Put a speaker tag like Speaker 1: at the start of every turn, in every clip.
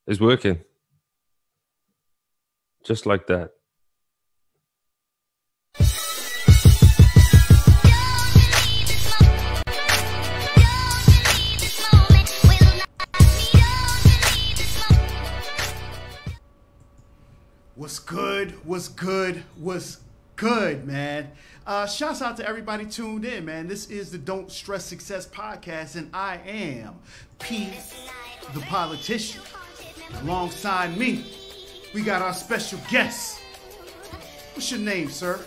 Speaker 1: It's working. Just like that.
Speaker 2: What's good? What's good? What's good, man? Shouts out to everybody tuned in, man. This is the Don't Stress Success podcast, and I am the Politician. Alongside me, we got our special guest. What's your name, sir?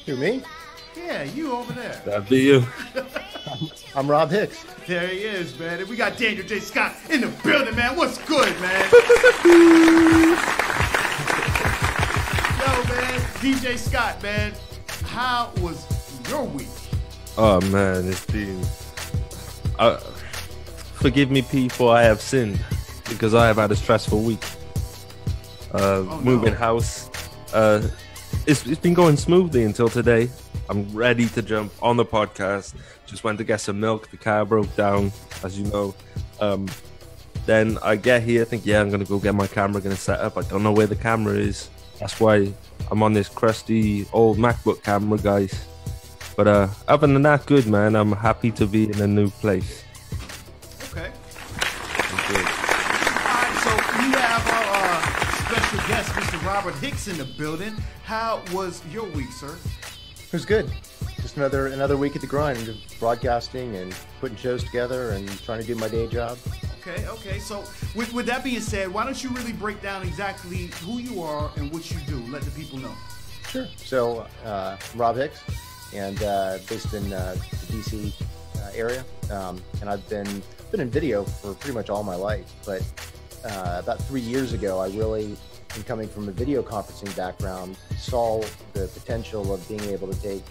Speaker 3: Who, me?
Speaker 2: Yeah, you over there.
Speaker 1: That'd be you.
Speaker 3: I'm Rob Hicks.
Speaker 2: There he is, man. And we got Daniel J. Scott in the building, man. What's good, man? Yo, man, DJ Scott, man, how was your week?
Speaker 1: Oh man, it's been. Forgive me, people. I have sinned because I have had a stressful week. Moving house. It's been going smoothly until today. I'm ready to jump on the podcast. Just went to get some milk. The car broke down, as you know. Then I get here, think, yeah, I'm gonna go get my camera, gonna set up. I don't know where the camera is. That's why I'm on this crusty old MacBook camera, guys. But other than that, good, man. I'm happy to be in a new place.
Speaker 2: Okay. All right, so we have our special guest, Mr. Robert Hicks, in the building. How was your week, sir?
Speaker 3: It was good. Just another week at the grind of broadcasting and putting shows together and trying to do my day job.
Speaker 2: Okay. So with that being said, why don't you really break down exactly who you are and what you do? Let the people know.
Speaker 3: Sure. So I'm Rob Hicks, and based in the DC area, and I've been in video for pretty much all my life. But about 3 years ago, I really, in coming from a video conferencing background, saw the potential of being able to take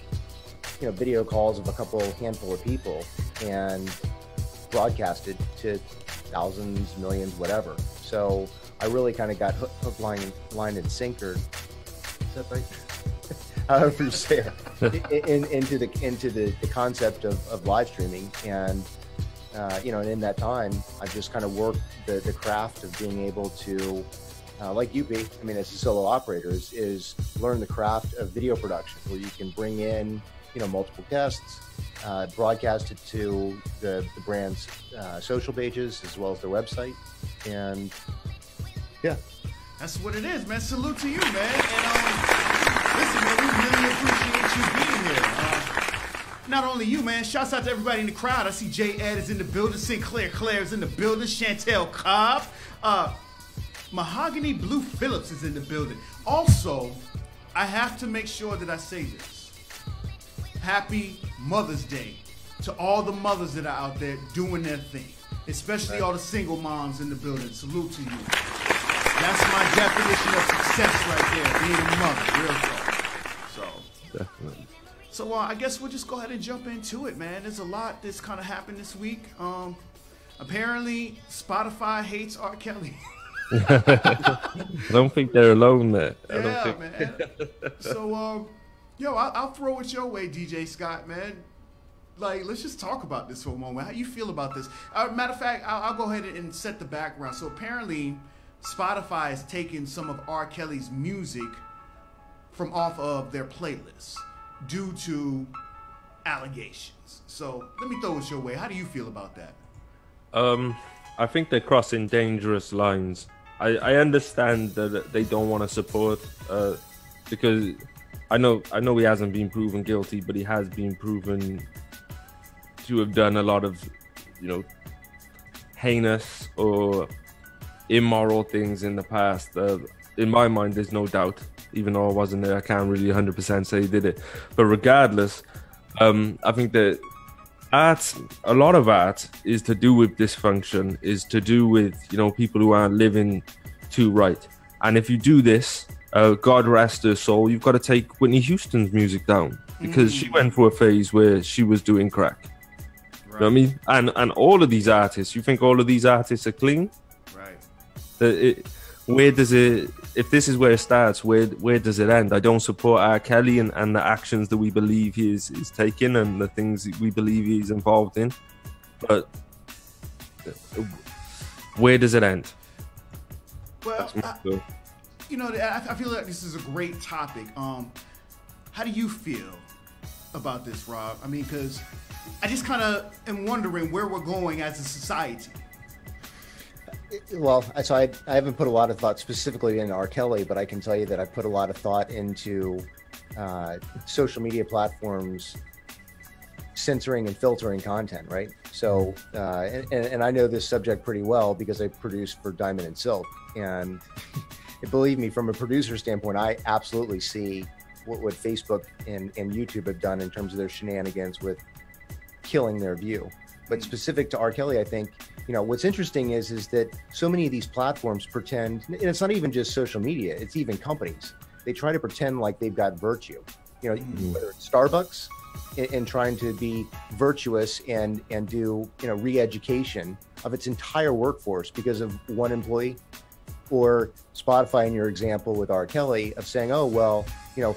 Speaker 3: video calls of a handful of people and broadcast it to thousands, millions, whatever. So I really kind of got hook, line, and sinker. Is that right? However you say it, into the concept of live streaming, and and in that time, I've just kind of worked the craft of being able to, like you, B, I mean, as a solo operator, is learn the craft of video production, where you can bring in multiple guests, broadcast it to the brand's social pages as well as their website, and yeah,
Speaker 2: that's what it is, man. Salute to you, man. And listen, man, we really appreciate you being here. Not only you, man. Shouts out to everybody in the crowd. I see J. Ed is in the building, Sinclair Claire is in the building, Chantel Cobb, Mahogany Blue Phillips is in the building. Also, I have to make sure that I say this. Happy Mother's Day to all the mothers that are out there doing their thing, especially all the single moms in the building. Salute to you. That's my definition of success right there, being a mother, real talk. So,
Speaker 1: Definitely.
Speaker 2: So I guess we'll just go ahead and jump into it, man. There's a lot that's kind of happened this week. Apparently, Spotify hates R. Kelly.
Speaker 1: I don't think they're alone there.
Speaker 2: Yeah, man. So, yo, I'll throw it your way, DJ Scott, man. Like, let's just talk about this for a moment. How you feel about this? Matter of fact, I'll go ahead and set the background. So apparently, Spotify has taken some of R. Kelly's music from off of their playlists due to allegations. So let me throw it your way. How do you feel about that?
Speaker 1: I think they're crossing dangerous lines. I understand that they don't want to support because I know he hasn't been proven guilty, but he has been proven to have done a lot of, heinous or immoral things in the past. In my mind, there's no doubt. Even though I wasn't there, I can't really 100% say he did it. But regardless, I think that a lot of art is to do with dysfunction, is to do with, people who aren't living too right. And if you do this, God rest her soul, you've got to take Whitney Houston's music down, because she went through a phase where she was doing crack. Right. You know what I mean? And all of these artists, you think all of these artists are clean? Right. Where does it, if this is where it starts, where does it end? I don't support R. Kelly and the actions that we believe he is taking and the things that we believe he's involved in. But where does it end?
Speaker 2: Well, you know, I feel like this is a great topic. How do you feel about this, Rob? I mean, because I just kind of am wondering where we're going as a society.
Speaker 3: Well, so I haven't put a lot of thought specifically into R. Kelly, but I can tell you that I put a lot of thought into social media platforms censoring and filtering content, right? So, and I know this subject pretty well because I produced for Diamond and Silk. And believe me, from a producer standpoint, I absolutely see what Facebook and YouTube have done in terms of their shenanigans with killing their view. But specific to R. Kelly, I think, you know, what's interesting is that so many of these platforms pretend, and it's not even just social media, it's even companies. They try to pretend like they've got virtue, you know, whether it's Starbucks and trying to be virtuous and do, you know, re-education of its entire workforce because of one employee, or Spotify in your example with R. Kelly of saying, oh, well, you know,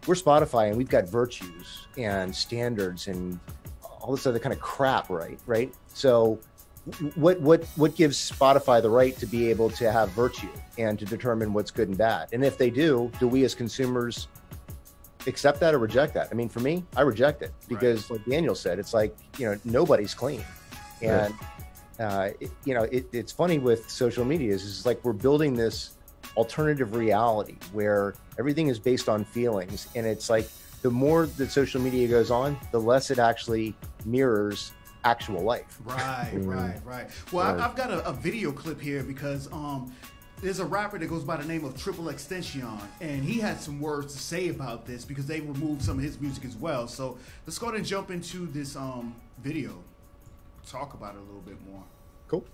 Speaker 3: we're Spotify and we've got virtues and standards and all this other kind of crap, right? So what gives Spotify the right to be able to have virtue and to determine what's good and bad? And if they do we as consumers accept that or reject that? I mean, for me, I reject it because like Daniel said, it's like, you know, nobody's clean. And, you know, it's funny with social media is it's like we're building this alternative reality where everything is based on feelings. And it's like the more that social media goes on, the less it actually mirrors actual life.
Speaker 2: Right. Well, I've got a video clip here because there's a rapper that goes by the name of Triple Extension, and he had some words to say about this because they removed some of his music as well. So let's go ahead and jump into this video, talk about it a little bit more.
Speaker 3: Cool.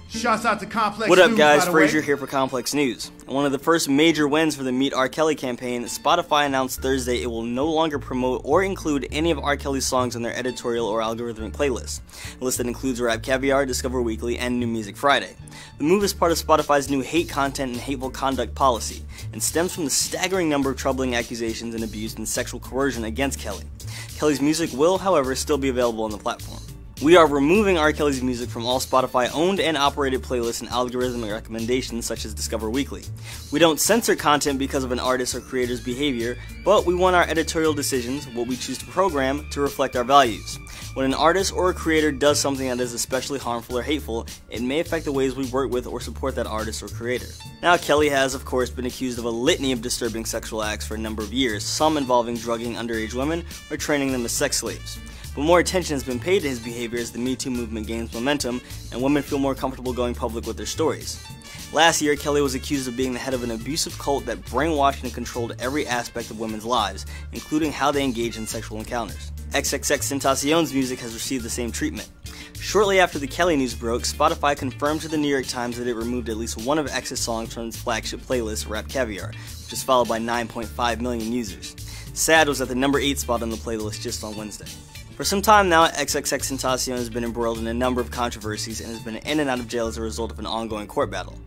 Speaker 2: Shouts out to Complex
Speaker 4: What up,
Speaker 2: News,
Speaker 4: guys?
Speaker 2: by the way.
Speaker 4: Frazier here for Complex News. One of the first major wins for the Meet R. Kelly campaign, Spotify announced Thursday it will no longer promote or include any of R. Kelly's songs on their editorial or algorithmic playlist. A list that includes Rap Caviar, Discover Weekly, and New Music Friday. The move is part of Spotify's new hate content and hateful conduct policy, and stems from the staggering number of troubling accusations and abuse and sexual coercion against Kelly. Kelly's music will, however, still be available on the platform. We are removing R. Kelly's music from all Spotify-owned and operated playlists and algorithmic recommendations such as Discover Weekly. We don't censor content because of an artist or creator's behavior, but we want our editorial decisions, what we choose to program, to reflect our values. When an artist or a creator does something that is especially harmful or hateful, it may affect the ways we work with or support that artist or creator. Now, Kelly has, of course, been accused of a litany of disturbing sexual acts for a number of years, some involving drugging underage women or training them as sex slaves. But more attention has been paid to his behavior as the Me Too movement gains momentum and women feel more comfortable going public with their stories. Last year, Kelly was accused of being the head of an abusive cult that brainwashed and controlled every aspect of women's lives, including how they engage in sexual encounters. XXXTentacion's music has received the same treatment. Shortly after the Kelly news broke, Spotify confirmed to the New York Times that it removed at least one of X's songs from its flagship playlist, Rap Caviar, which is followed by 9.5 million users. Sad was at the number 8 spot on the playlist just on Wednesday. For some time now, XXXTentacion has been embroiled in a number of controversies and has been in and out of jail as a result of an ongoing court battle.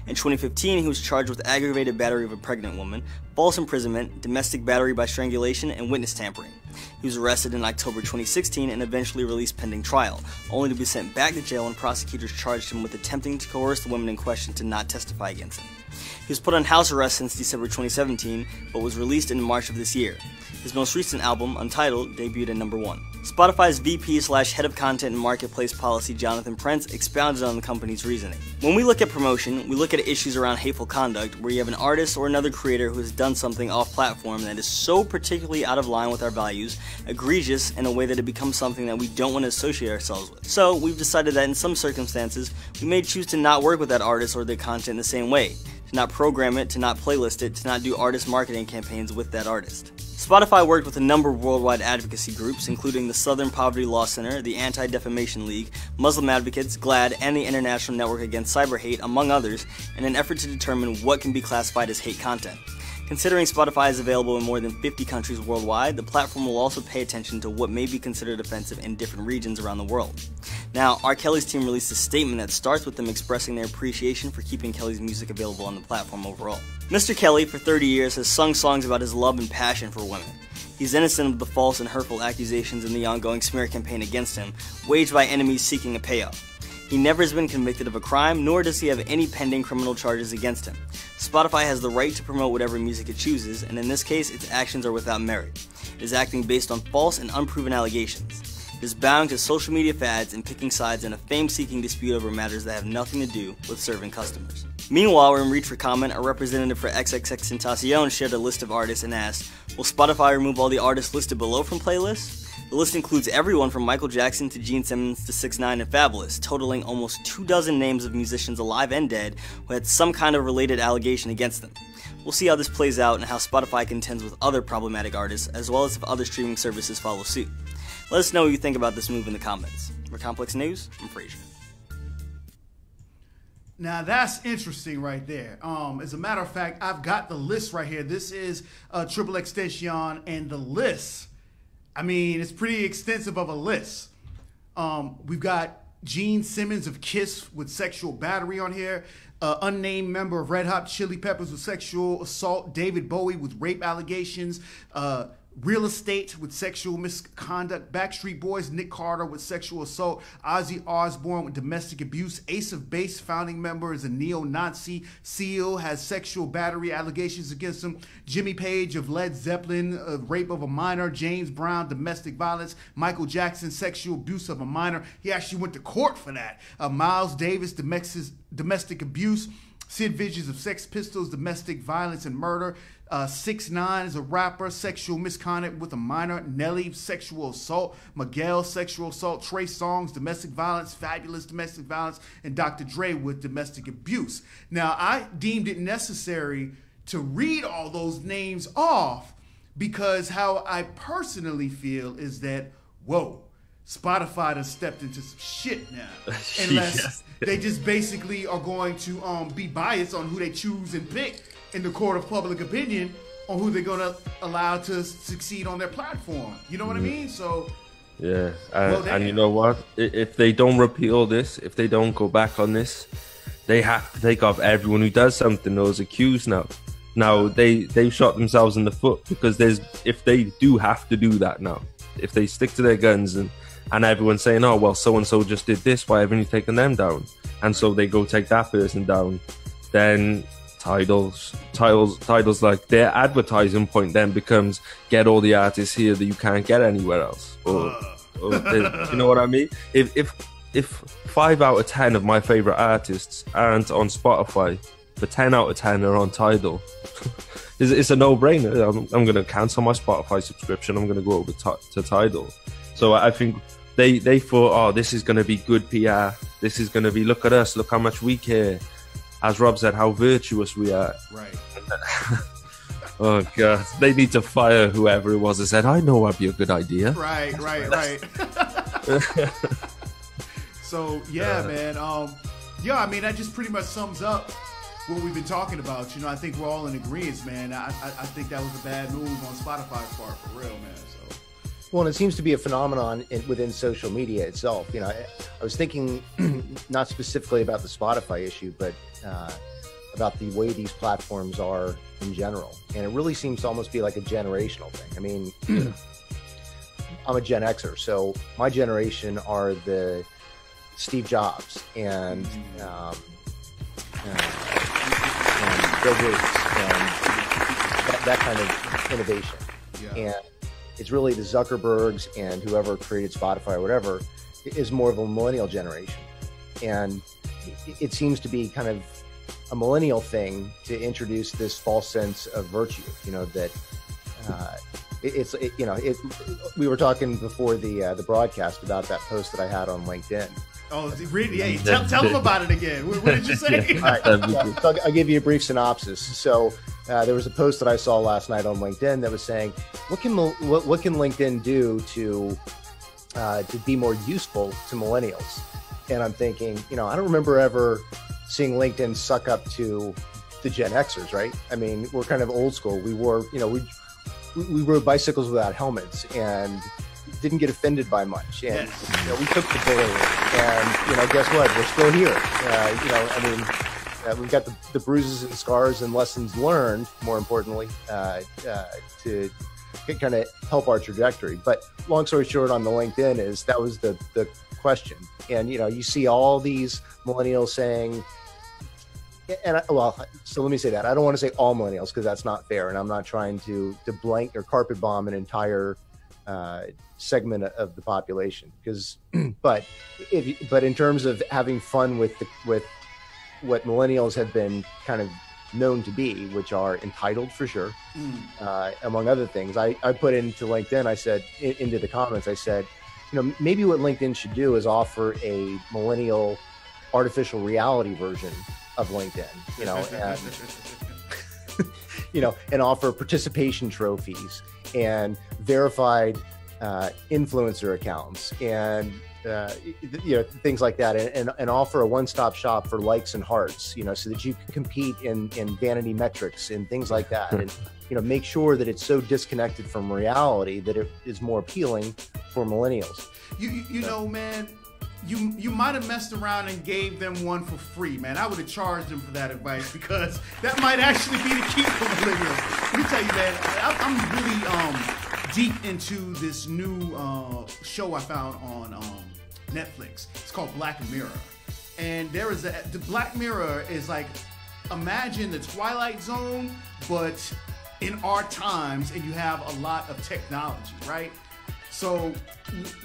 Speaker 4: In 2015, he was charged with aggravated battery of a pregnant woman, false imprisonment, domestic battery by strangulation, and witness tampering. He was arrested in October 2016 and eventually released pending trial, only to be sent back to jail when prosecutors charged him with attempting to coerce the woman in question to not testify against him. He was put on house arrest since December 2017, but was released in March of this year. His most recent album, Untitled, debuted at number 1. Spotify's VP/Head of Content and Marketplace Policy, Jonathan Prince, expounded on the company's reasoning. When we look at promotion, we look at issues around hateful conduct, where you have an artist or another creator who has done something off-platform that is so particularly out of line with our values, egregious in a way that it becomes something that we don't want to associate ourselves with. So, we've decided that in some circumstances, we may choose to not work with that artist or their content the same way, to not program it, to not playlist it, to not do artist marketing campaigns with that artist. Spotify worked with a number of worldwide advocacy groups, including the Southern Poverty Law Center, the Anti-Defamation League, Muslim Advocates, GLAAD, and the International Network Against Cyber Hate, among others, in an effort to determine what can be classified as hate content. Considering Spotify is available in more than 50 countries worldwide, the platform will also pay attention to what may be considered offensive in different regions around the world. Now, R. Kelly's team released a statement that starts with them expressing their appreciation for keeping Kelly's music available on the platform overall. Mr. Kelly, for 30 years, has sung songs about his love and passion for women. He's innocent of the false and hurtful accusations in the ongoing smear campaign against him, waged by enemies seeking a payoff. He never has been convicted of a crime, nor does he have any pending criminal charges against him. Spotify has the right to promote whatever music it chooses, and in this case, its actions are without merit. It is acting based on false and unproven allegations. It is bowing to social media fads and picking sides in a fame-seeking dispute over matters that have nothing to do with serving customers. Meanwhile, when reached for comment, a representative for XXXTentacion shared a list of artists and asked, will Spotify remove all the artists listed below from playlists? The list includes everyone from Michael Jackson to Gene Simmons to 6ix9ine and Fabulous, totaling almost 24 names of musicians alive and dead who had some kind of related allegation against them. We'll see how this plays out and how Spotify contends with other problematic artists, as well as if other streaming services follow suit. Let us know what you think about this move in the comments. For Complex News, I'm Frazier.
Speaker 2: Now that's interesting right there. As a matter of fact, I've got the list right here. This is Triple Extension, and the list, I mean, it's pretty extensive of a list. We've got Gene Simmons of Kiss with sexual battery on here. Unnamed member of Red Hot Chili Peppers with sexual assault. David Bowie with rape allegations. Real Estate with sexual misconduct. Backstreet Boys, Nick Carter with sexual assault. Ozzy Osbourne with domestic abuse. Ace of Base founding member is a neo-Nazi. Seal has sexual battery allegations against him. Jimmy Page of Led Zeppelin, rape of a minor. James Brown, domestic violence. Michael Jackson, sexual abuse of a minor. He actually went to court for that. Miles Davis, domestic abuse. Sid Vicious of Sex Pistols, domestic violence and murder. 6ix9ine is a rapper, sexual misconduct with a minor. Nelly, sexual assault. Miguel, sexual assault. Trey Songz, domestic violence. Fabulous, domestic violence. And Dr. Dre with domestic abuse. Now, I deemed it necessary to read all those names off because how I personally feel is that, whoa, Spotify has stepped into some shit now. Unless they just basically are going to be biased on who they choose and pick in the court of public opinion on who they're going to allow to succeed on their platform. You know what I mean? So,
Speaker 1: yeah. And you know what? If they don't repeal this, if they don't go back on this, they have to take off everyone who does something or is accused now. Now, they've shot themselves in the foot because if they do have to do that now, if they stick to their guns and everyone's saying, oh, well, so-and-so just did this, why haven't you taken them down? And so they go take that person down, then titles like their advertising point then becomes get all the artists here that you can't get anywhere else. Or you know what I mean? If 5 out of 10 of my favorite artists aren't on Spotify, but 10 out of 10 are on Tidal, it's a no-brainer. I'm going to cancel my Spotify subscription. I'm going to go over to Tidal. So I think they thought, oh, this is going to be good PR. This is going to be, look at us, look how much we care. As Rob said, how virtuous we are. Right. Oh, God. They need to fire whoever it was that said, I know that'd be a good idea.
Speaker 2: Right. So, yeah, man. Yeah, I mean, that just pretty much sums up what we've been talking about. You know, I think we're all in agreement, man. I think that was a bad move on Spotify's part, for real, man. So.
Speaker 3: Well, and it seems to be a phenomenon within social media itself. You know, I was thinking not specifically about the Spotify issue, but about the way these platforms are in general. And it really seems to almost be like a generational thing. I mean, I'm a Gen Xer, so my generation are the Steve Jobs and Bill Gates and that kind of innovation. Yeah. And it's really the Zuckerbergs and whoever created Spotify or whatever is more of a millennial generation. And it seems to be kind of a millennial thing to introduce this false sense of virtue, you know, that we were talking before the broadcast about that post that I had on LinkedIn.
Speaker 2: Oh, really? Yeah, tell them about it again. What did you say?
Speaker 3: All right, so I'll give you a brief synopsis. So there was a post that I saw last night on LinkedIn that was saying, what can LinkedIn do to be more useful to millennials? And I'm thinking, you know, I don't remember ever seeing LinkedIn suck up to the Gen Xers, right? I mean, we're kind of old school. We wore, you know, we rode bicycles without helmets and didn't get offended by much. And you know, we took the bullying. And you know, guess what? We're still here. You know, I mean, we've got the bruises and scars and lessons learned, more importantly, to kind of help our trajectory. But long story short, on the LinkedIn is that was the question. And, you know, you see all these millennials saying, so let me say that. I don't want to say all millennials because that's not fair. And I'm not trying to blank or carpet bomb an entire segment of the population, but in terms of having fun with what millennials have been kind of known to be, which are entitled for sure, among other things, I put into LinkedIn, I said, into the comments, I said, you know, maybe what LinkedIn should do is offer a millennial artificial reality version of LinkedIn, you know, and you know, and offer participation trophies and verified influencer accounts and you know, things like that, and offer a one-stop shop for likes and hearts, you know, so that you can compete in vanity metrics and things like that, and you know, make sure that it's so disconnected from reality that it is more appealing for millennials.
Speaker 2: You know, man, you might have messed around and gave them one for free, man. I would have charged them for that advice, because that might actually be the key for millennials. Let me tell you, man, I'm really deep into this new show I found on Netflix. It's called Black Mirror, and the Black Mirror is like, imagine the Twilight Zone, but in our times, and you have a lot of technology, right? So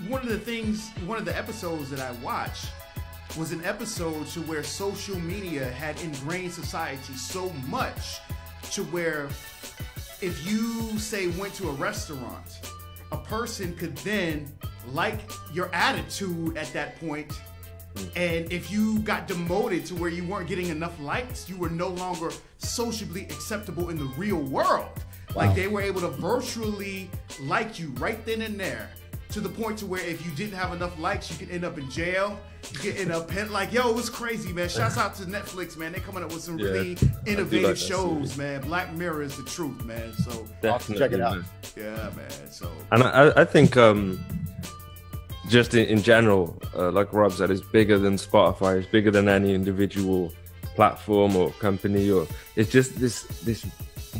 Speaker 2: one of the episodes that I watched was an episode to where social media had ingrained society so much to where if you say went to a restaurant, a person could then like your attitude at that point. And if you got demoted to where you weren't getting enough likes, you were no longer sociably acceptable in the real world. Wow. Like they were able to virtually like you right then and there, to the point to where if you didn't have enough likes, you could end up in jail. You could end up like, yo, it was crazy, man. Shouts out to Netflix, man. They're coming up with some really innovative shows, man. Black Mirror is the truth, man. So
Speaker 3: check it out.
Speaker 1: Man.
Speaker 2: Yeah, man. So,
Speaker 1: and I think just in general, like Rob said, it's bigger than Spotify. It's bigger than any individual platform or company. Or it's just this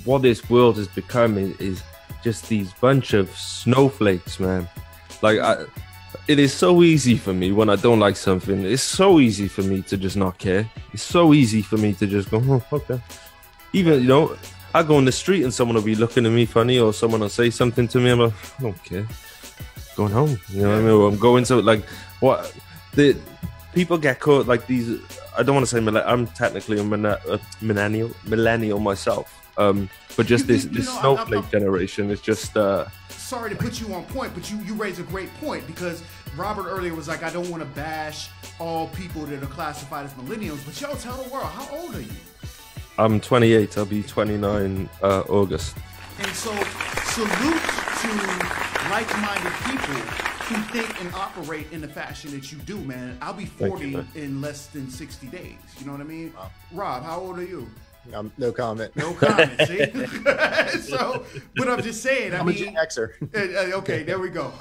Speaker 1: what this world has become is just these bunch of snowflakes, man. Like it is so easy for me when I don't like something. It's so easy for me to just not care. It's so easy for me to just go, oh, okay. Even, you know, I go on the street and someone will be looking at me funny, or someone will say something to me. I'm like, I don't care. Going home, you know what I mean? Or I'm going to, like, what the people get caught like these. I don't want to say I'm technically a millennial myself. But just this snowflake generation is just.
Speaker 2: Sorry to put you on point, but you raise a great point, because Robert earlier was like, I don't want to bash all people that are classified as millennials, but yo, tell the world, how old are you?
Speaker 1: I'm 28. I'll be 29 August.
Speaker 2: And so, salute to like-minded people who think and operate in the fashion that you do, man. I'll be 40 in less than 60 days. You know what I mean? Wow. Rob, how old are you?
Speaker 3: No comment.
Speaker 2: No comment. See, so, but I'm just saying.
Speaker 3: I'm a Gen Xer.
Speaker 2: Okay, there we go.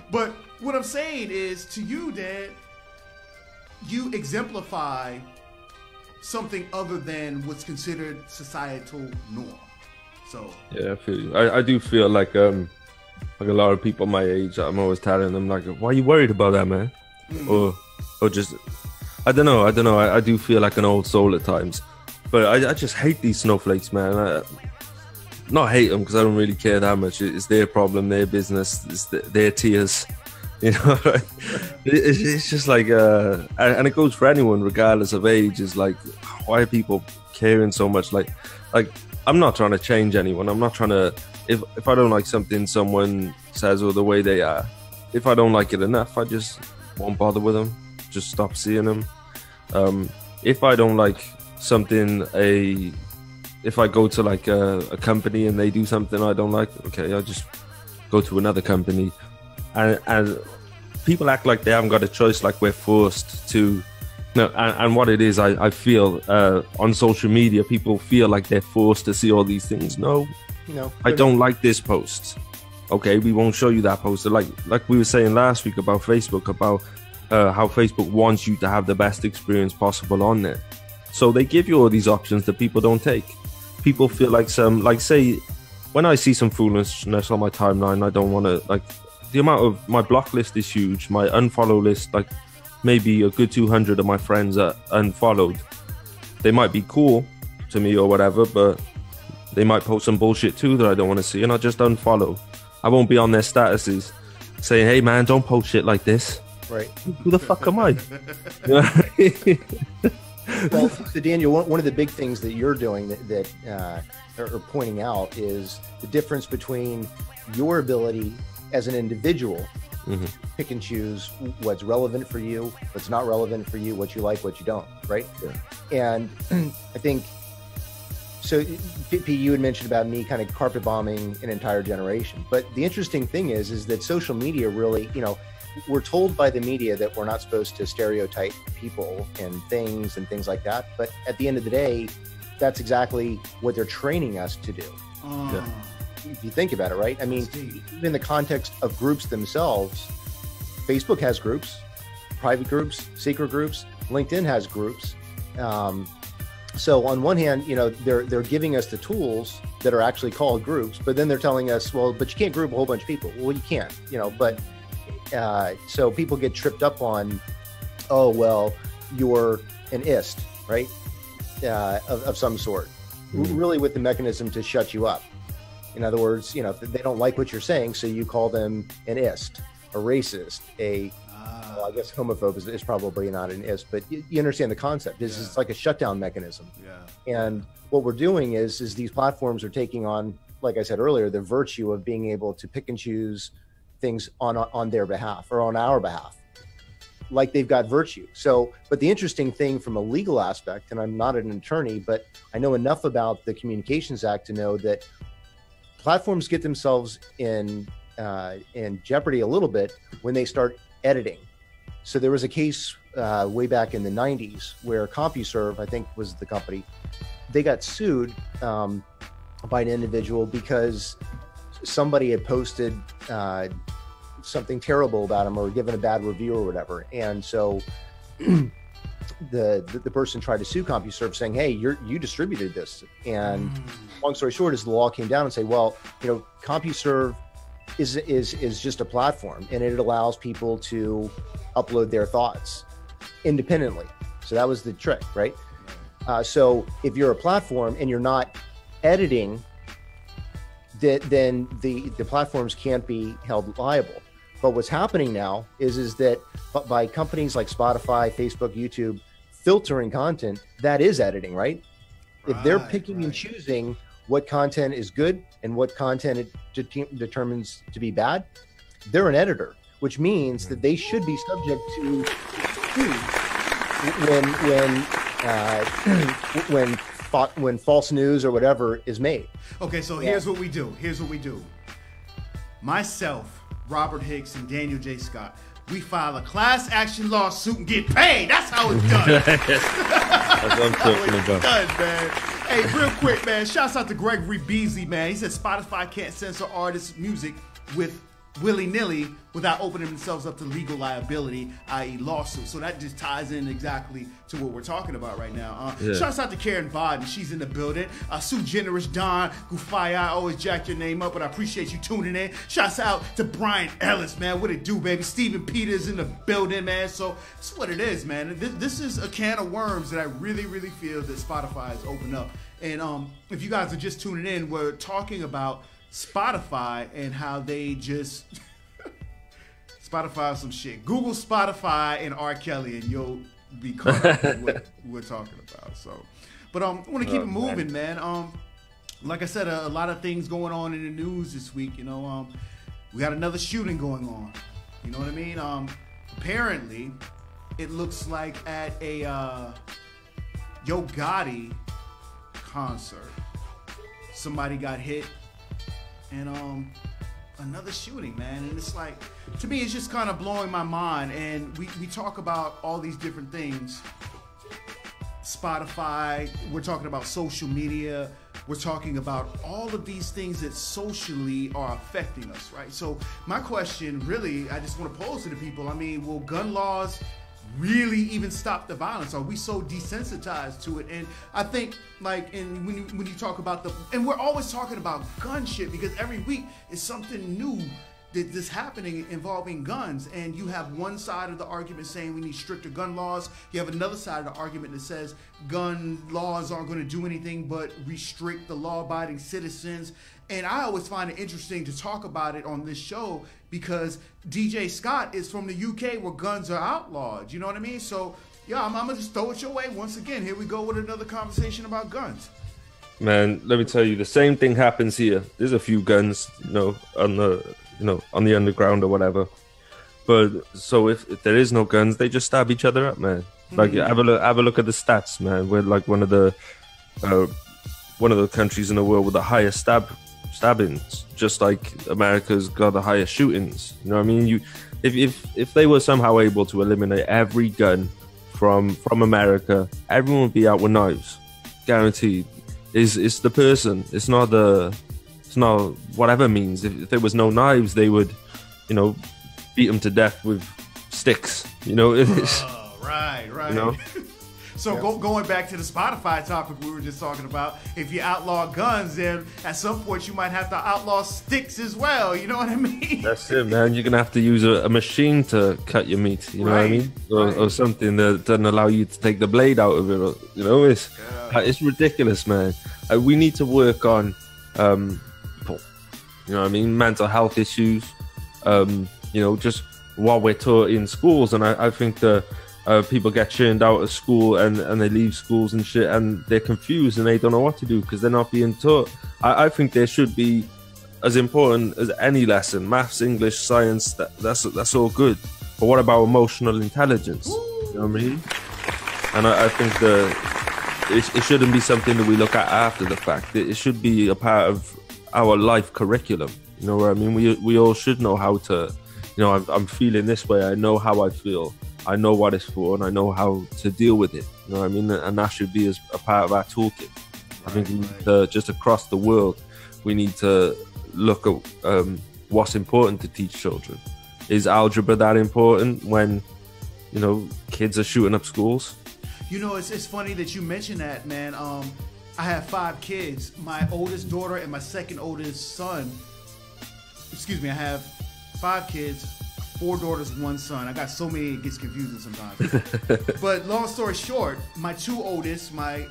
Speaker 2: But what I'm saying is, to you, Dad, you exemplify something other than what's considered societal norm. So
Speaker 1: yeah, I feel you. I do feel like a lot of people my age, I'm always telling them like, why are you worried about that, man? Or just. I don't know. I do feel like an old soul at times, but I just hate these snowflakes, man. Not hate them because I don't really care that much. It's their problem, their business, it's their tears, you know. It's just like, and it goes for anyone, regardless of age. Is like, why are people caring so much? Like I'm not trying to change anyone. I'm not trying to. If I don't like something someone says or the way they are, if I don't like it enough, I just won't bother with them. Just stop seeing them. If I don't like something, if I go to like a company and they do something I don't like, okay, I'll just go to another company. And people act like they haven't got a choice, like we're forced to. No, and what it is, I feel on social media, people feel like they're forced to see all these things. No, I don't like this post. Okay, we won't show you that post. Like we were saying last week about Facebook, about how Facebook wants you to have the best experience possible on there. So they give you all these options that people don't take. People feel like say when I see some foolishness on my timeline, I don't want to, like, the amount of, my block list is huge. My unfollow list, like, maybe a good 200 of my friends are unfollowed. They might be cool to me or whatever, but they might post some bullshit too that I don't want to see, and I'll just unfollow. I won't be on their statuses saying, hey man, don't post shit like this.
Speaker 3: Right.
Speaker 1: Who the fuck am I?
Speaker 3: Well, so Daniel, one of the big things that you're doing that or pointing out is the difference between your ability as an individual, pick and choose what's relevant for you, what's not relevant for you, what you like, what you don't, right? Yeah. And I think, so Pete, you had mentioned about me kind of carpet bombing an entire generation. But the interesting thing is that social media really, you know, we're told by the media that we're not supposed to stereotype people and things like that. But at the end of the day, that's exactly what they're training us to do.
Speaker 1: Yeah.
Speaker 3: If you think about it, right? I mean, even in the context of groups themselves, Facebook has groups, private groups, secret groups, LinkedIn has groups. So on one hand, you know, they're giving us the tools that are actually called groups, but then they're telling us, well, but you can't group a whole bunch of people. Well, you can't, you know, but so people get tripped up on, oh, well, you're an ist, right? Of some sort, really with the mechanism to shut you up. In other words, you know, they don't like what you're saying, so you call them an ist, a racist, well, I guess homophobe is probably not an ist, but you understand the concept. It's like a shutdown mechanism. Yeah. And what we're doing is these platforms are taking on, like I said earlier, the virtue of being able to pick and choose things on their behalf or on our behalf, like they've got virtue. So, but the interesting thing from a legal aspect, and I'm not an attorney, but I know enough about the Communications Act to know that platforms get themselves in jeopardy a little bit when they start editing. So there was a case way back in the 90s where CompuServe, I think was the company, they got sued by an individual because somebody had posted something terrible about him or given a bad review or whatever. And so the person tried to sue CompuServe saying, hey, you distributed this. And long story short is the law came down and say, well, you know, CompuServe is just a platform and it allows people to upload their thoughts independently. So that was the trick, right? So if you're a platform and you're not editing, then the platforms can't be held liable. But what's happening now is that by companies like Spotify, Facebook, YouTube filtering content, that is editing, right? If they're picking and choosing what content is good and what content it determines to be bad, they're an editor, which means that they should be subject to when false news or whatever is made.
Speaker 2: Okay, so here's what we do. Myself, Robert Hicks, and Daniel J. Scott, we file a class action lawsuit and get paid. That's how it's done.
Speaker 1: That's what I'm talking about.
Speaker 2: Done, man. Hey, real quick, man. Shouts out to Gregory Beasley, man. He said Spotify can't censor artists' music with willy-nilly without opening themselves up to legal liability, i.e. lawsuits. So that just ties in exactly to what we're talking about right now. Shouts out to Karen Bodden. She's in the building. Sue Generous, Don Gufaya. I always jack your name up, but I appreciate you tuning in. Shouts out to Brian Ellis, man. What it do, baby? Stephen Peters in the building, man. So that's what it is, man. This is a can of worms that I really, really feel that Spotify has opened up. And if you guys are just tuning in, we're talking about Spotify and how they just Spotify some shit. Google Spotify and R. Kelly and you'll be caught up with what we're talking about. So, but I want to keep it moving, man. Like I said, a lot of things going on in the news this week. You know, we got another shooting going on. You know what I mean? Apparently, it looks like at a Yo Gotti concert, somebody got hit. And another shooting, man. And it's like, to me, it's just kind of blowing my mind. And we talk about all these different things. Spotify, we're talking about social media. We're talking about all of these things that socially are affecting us, right? So my question really, I just want to pose to the people, I mean, will gun laws really even stop the violence? Are we so desensitized to it? And I think, like, when you talk about and we're always talking about gun shit because every week is something new that's happening involving guns, and you have one side of the argument saying we need stricter gun laws. You have another side of the argument that says gun laws aren't going to do anything but restrict the law-abiding citizens. And I always find it interesting to talk about it on this show because DJ Scott is from the UK where guns are outlawed. You know what I mean? So yeah, I'm gonna just throw it your way once again. Here we go with another conversation about guns.
Speaker 1: Man, let me tell you, the same thing happens here. There's a few guns, on the underground or whatever. But so if there is no guns, they just stab each other up, man. Like have a look at the stats, man. We're like one of the countries in the world with the highest stabbings, just like America's got the highest shootings. You know what I mean? If they were somehow able to eliminate every gun from America, everyone would be out with knives, guaranteed. It's the person. It's not whatever means. If there was no knives, they would, beat them to death with sticks.
Speaker 2: Right.
Speaker 1: You know?
Speaker 2: So going back to the Spotify topic we were just talking about, if you outlaw guns, then at some point you might have to outlaw sticks as well. You know what I mean?
Speaker 1: That's it, man. You're gonna have to use a machine to cut your meat. You know what I mean? Or something that doesn't allow you to take the blade out of it. It's ridiculous, man. We need to work on, mental health issues. Just what we're taught in schools, and I think the. People get churned out of school and they leave schools and shit, and they're confused and they don't know what to do because they're not being taught. I think there should be as important as any lesson, maths, English, science. That's all good. But what about emotional intelligence? You know what I mean? And I think it shouldn't be something that we look at after the fact. It should be a part of our life curriculum. You know what I mean? We all should know how to. I'm feeling this way. I know how I feel. I know what it's for, and I know how to deal with it. You know what I mean? And that should be as a part of our toolkit. I think we need to, just across the world, we need to look at what's important to teach children. Is algebra that important when, kids are shooting up schools?
Speaker 2: It's funny that you mentioned that, man. I have 5 kids. My oldest daughter and my second oldest son. Excuse me, I have 5 kids. 4 daughters, 1 son. I got so many it gets confusing sometimes. But long story short, my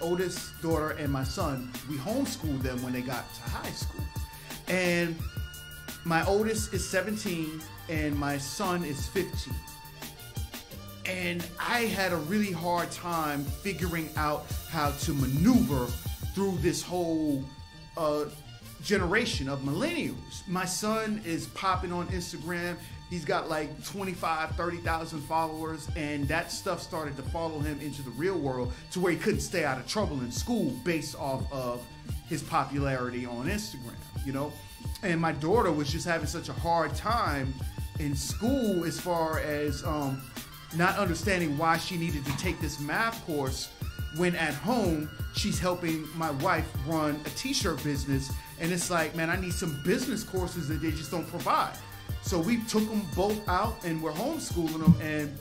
Speaker 2: oldest daughter and my son, we homeschooled them when they got to high school. And my oldest is 17 and my son is 15. And I had a really hard time figuring out how to maneuver through this whole generation of millennials. My son is popping on Instagram. He's got like 25, 30,000 followers, and that stuff started to follow him into the real world to where he couldn't stay out of trouble in school based off of his popularity on Instagram, And my daughter was just having such a hard time in school as far as not understanding why she needed to take this math course when at home she's helping my wife run a t-shirt business. And it's like, man, I need some business courses that they just don't provide. So we took them both out and we're homeschooling them, and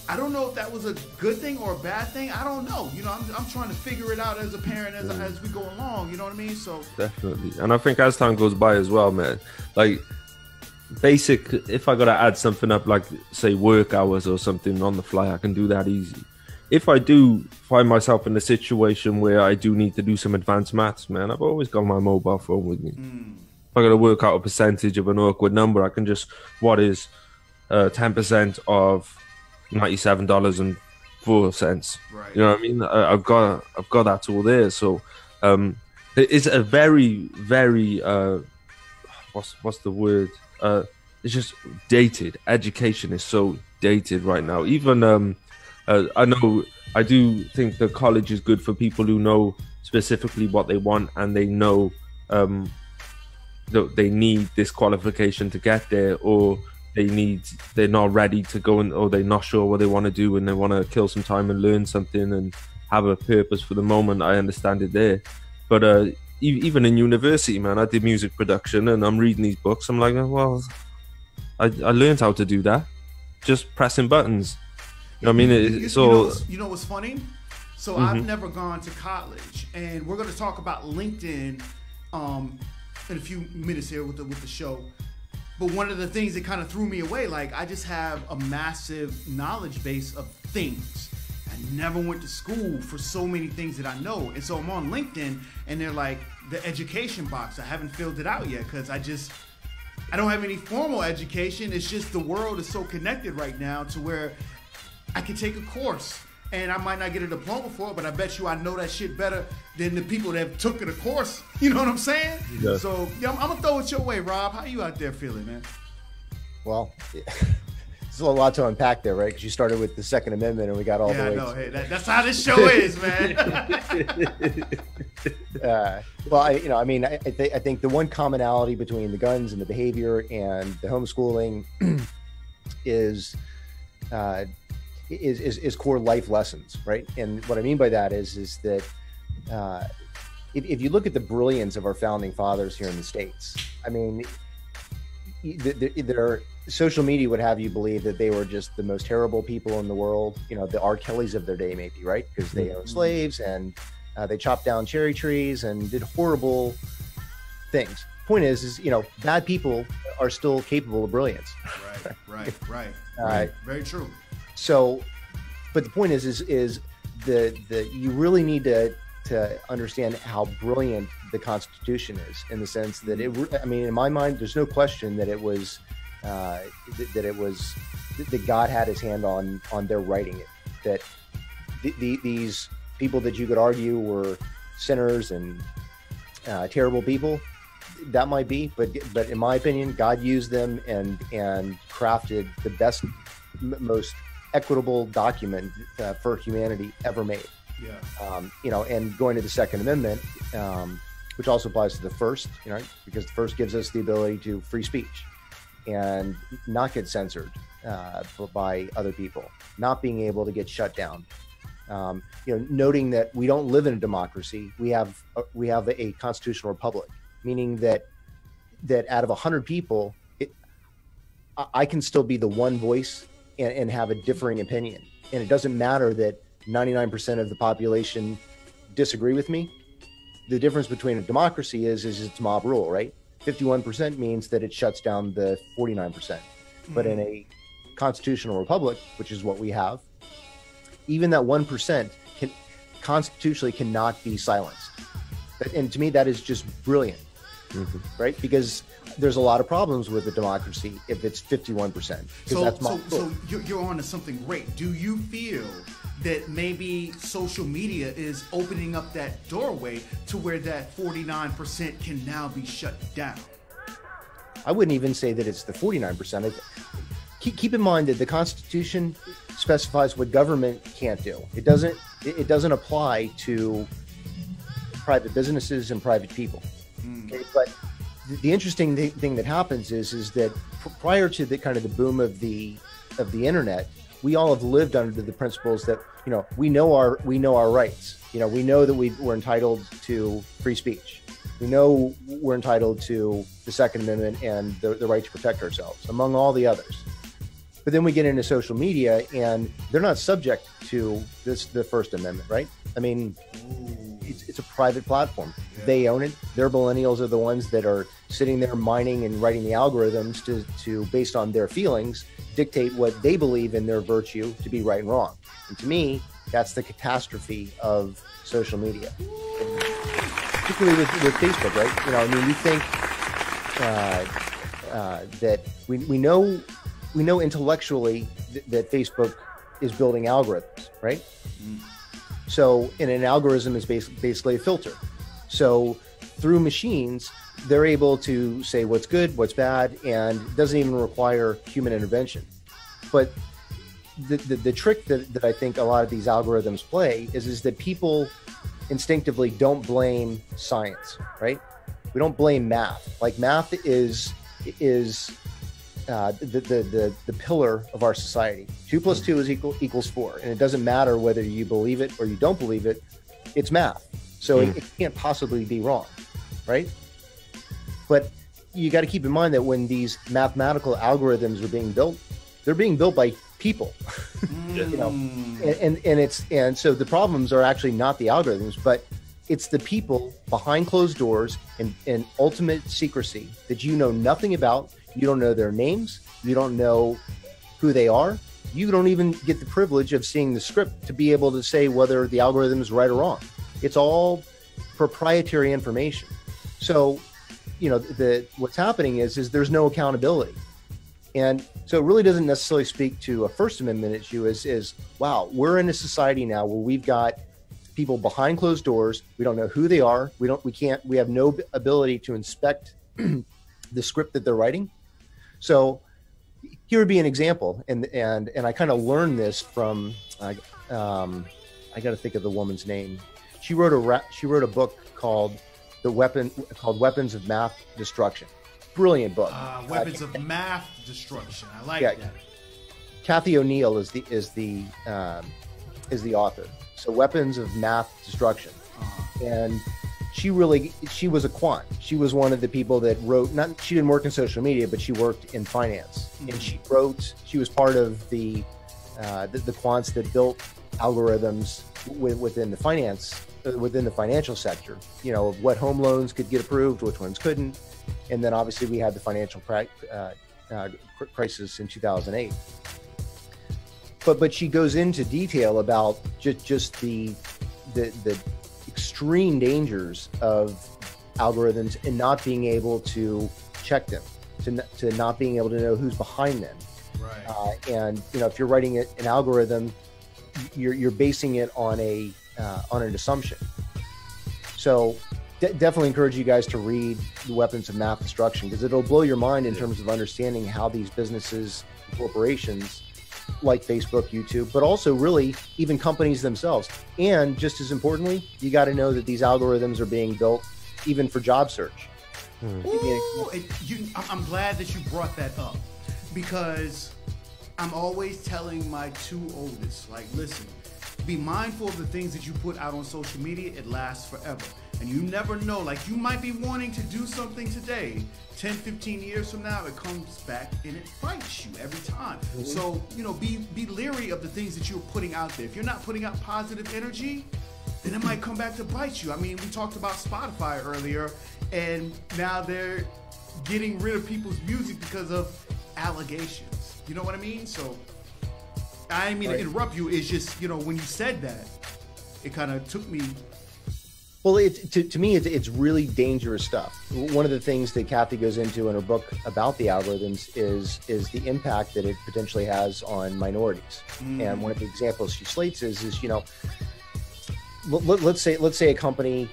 Speaker 2: I don't know if that was a good thing or a bad thing. I don't know. I'm trying to figure it out as a parent as we go along. You know what I mean? So
Speaker 1: definitely. And I think as time goes by as well, man, like basic, if I got to add something up, like say work hours or something on the fly, I can do that easy. If I do find myself in a situation where I do need to do some advanced maths, man, I've always got my mobile phone with me. If I got to work out a percentage of an awkward number, I can just, what is 10% of $97.04?
Speaker 2: Right.
Speaker 1: You know what I mean? I've got that tool there. So it's a very, very what's the word? It's just dated. Education is so dated right now. Even I do think the college is good for people who know specifically what they want, and they know they need this qualification to get there, or they're not ready to go, or they're not sure what they want to do and they want to kill some time and learn something and have a purpose for the moment. I understand it there. But even in university, man, I did music production and I'm reading these books. I'm like, well, I learned how to do that, just pressing buttons. I mean,
Speaker 2: you know what's funny? So I've never gone to college, and we're going to talk about LinkedIn in a few minutes here with the show. But one of the things that kind of threw me away, like I just have a massive knowledge base of things. I never went to school for so many things that I know. And so I'm on LinkedIn, and they're like, the education box. I haven't filled it out yet because I don't have any formal education. It's just the world is so connected right now to where I can take a course. And I might not get a diploma for it, but I bet you I know that shit better than the people that have took the course. You know what I'm saying? Yeah. So yeah, I'm gonna throw it your way, Rob. How you out there feeling, man?
Speaker 3: Well, there's a lot to unpack there, right? Because you started with the Second Amendment, and we got all the way.
Speaker 2: Yeah, I know. Hey, that's how this show is, man.
Speaker 3: Well, I think the one commonality between the guns and the behavior and the homeschooling is core life lessons, right? And what I mean by that is that if you look at the brilliance of our founding fathers here in the States, I mean, social media would have you believe that they were just the most terrible people in the world, the R. Kellys of their day, maybe, right? Because they owned slaves and they chopped down cherry trees and did horrible things. Point is, bad people are still capable of brilliance.
Speaker 2: Right. Very true.
Speaker 3: So, but the point is you really need to understand how brilliant the Constitution is, in the sense that in my mind, there's no question that it was that God had his hand on their writing it. That these people that you could argue were sinners and terrible people, that might be, but in my opinion, God used them and crafted the best, most equitable document for humanity ever made. Yeah. And going to the Second Amendment, which also applies to the First, because the First gives us the ability to free speech and not get censored by other people, not being able to get shut down. Noting that we don't live in a democracy, we have a constitutional republic, meaning that out of 100 people, I can still be the one voice and have a differing opinion. And it doesn't matter that 99% of the population disagree with me. The difference between a democracy is it's mob rule, right? 51% means that it shuts down the 49%. But in a constitutional republic, which is what we have, even that 1% constitutionally cannot be silenced. And to me, that is just brilliant, right? Because there's a lot of problems with a democracy if it's 51%.
Speaker 2: So you're on to something great. Do you feel that maybe social media is opening up that doorway to where that 49% can now be shut down?
Speaker 3: I wouldn't even say that it's the 49%. Keep in mind that the Constitution specifies what government can't do. It doesn't apply to private businesses and private people. Okay, but the interesting thing that happens is that prior to the kind of the boom of the internet, we all have lived under the principles that we know our rights. We know that we're entitled to free speech. We know we're entitled to the Second Amendment and the right to protect ourselves, among all the others. But then we get into social media, and they're not subject to the First Amendment, right? I mean, it's a private platform. Yeah. They own it. Their millennials are the ones that are sitting there mining and writing the algorithms to based on their feelings, dictate what they believe in their virtue to be right and wrong. And to me, that's the catastrophe of social media, and particularly with Facebook, right? We think that we know intellectually that Facebook is building algorithms, right? So, and an algorithm is basically a filter. So through machines, they're able to say what's good, what's bad, and it doesn't even require human intervention. But the trick that I think a lot of these algorithms play is that people instinctively don't blame science, right? We don't blame math. Like math is the pillar of our society. 2 + 2 equals 4, and it doesn't matter whether you believe it or you don't believe it. It's math, so it can't possibly be wrong, right? But you got to keep in mind that when these mathematical algorithms are being built, they're being built by people. You know, and so the problems are actually not the algorithms, but it's the people behind closed doors and ultimate secrecy that you know nothing about. You don't know their names. You don't know who they are. You don't even get the privilege of seeing the script to be able to say whether the algorithm is right or wrong. It's all proprietary information. So, you know, what's happening is there's no accountability. And so it really doesn't necessarily speak to a First Amendment issue is wow, we're in a society now where we've got people behind closed doors. We don't know who they are. We have no ability to inspect the script that they're writing. So here would be an example. And I kind of learned this from, I got to think of the woman's name. She wrote a book called Weapons of Mass Destruction. Brilliant book.
Speaker 2: Weapons of Mass Destruction. I like that.
Speaker 3: Kathy O'Neill is the author. So Weapons of Mass Destruction. And she was a quant. She was one of the people that wrote, she didn't work in social media, but she worked in finance. And she was part of the quants that built algorithms within the financial sector, you know, of what home loans could get approved, which ones couldn't. And then obviously we had the financial crisis in 2008. But she goes into detail about just the extreme dangers of algorithms and not being able to check them, to not being able to know who's behind them.
Speaker 2: Right.
Speaker 3: And you know, if you're writing an algorithm, you're basing it on an assumption. So definitely encourage you guys to read The Weapons of Mass Destruction, because it'll blow your mind in terms of understanding how these businesses, corporations like Facebook, YouTube, but also really even companies themselves. And just as importantly, you got to know that these algorithms are being built even for job search.
Speaker 2: Ooh, I'm glad that you brought that up, because I'm always telling my two oldest, like, listen, be mindful of the things that you put out on social media. It lasts forever. And you never know, like, you might be wanting to do something today, 10, 15 years from now, it comes back and it bites you every time. So, you know, be leery of the things that you're putting out there. If you're not putting out positive energy, then it might come back to bite you. I mean, we talked about Spotify earlier, and now they're getting rid of people's music because of allegations. You know what I mean? So I didn't mean to interrupt you. It's just, you know, when you said that, it kind of took me.
Speaker 3: Well, to me, it's really dangerous stuff. One of the things that Kathy goes into in her book about the algorithms is the impact that it potentially has on minorities. And one of the examples she slates is you know, let's say a company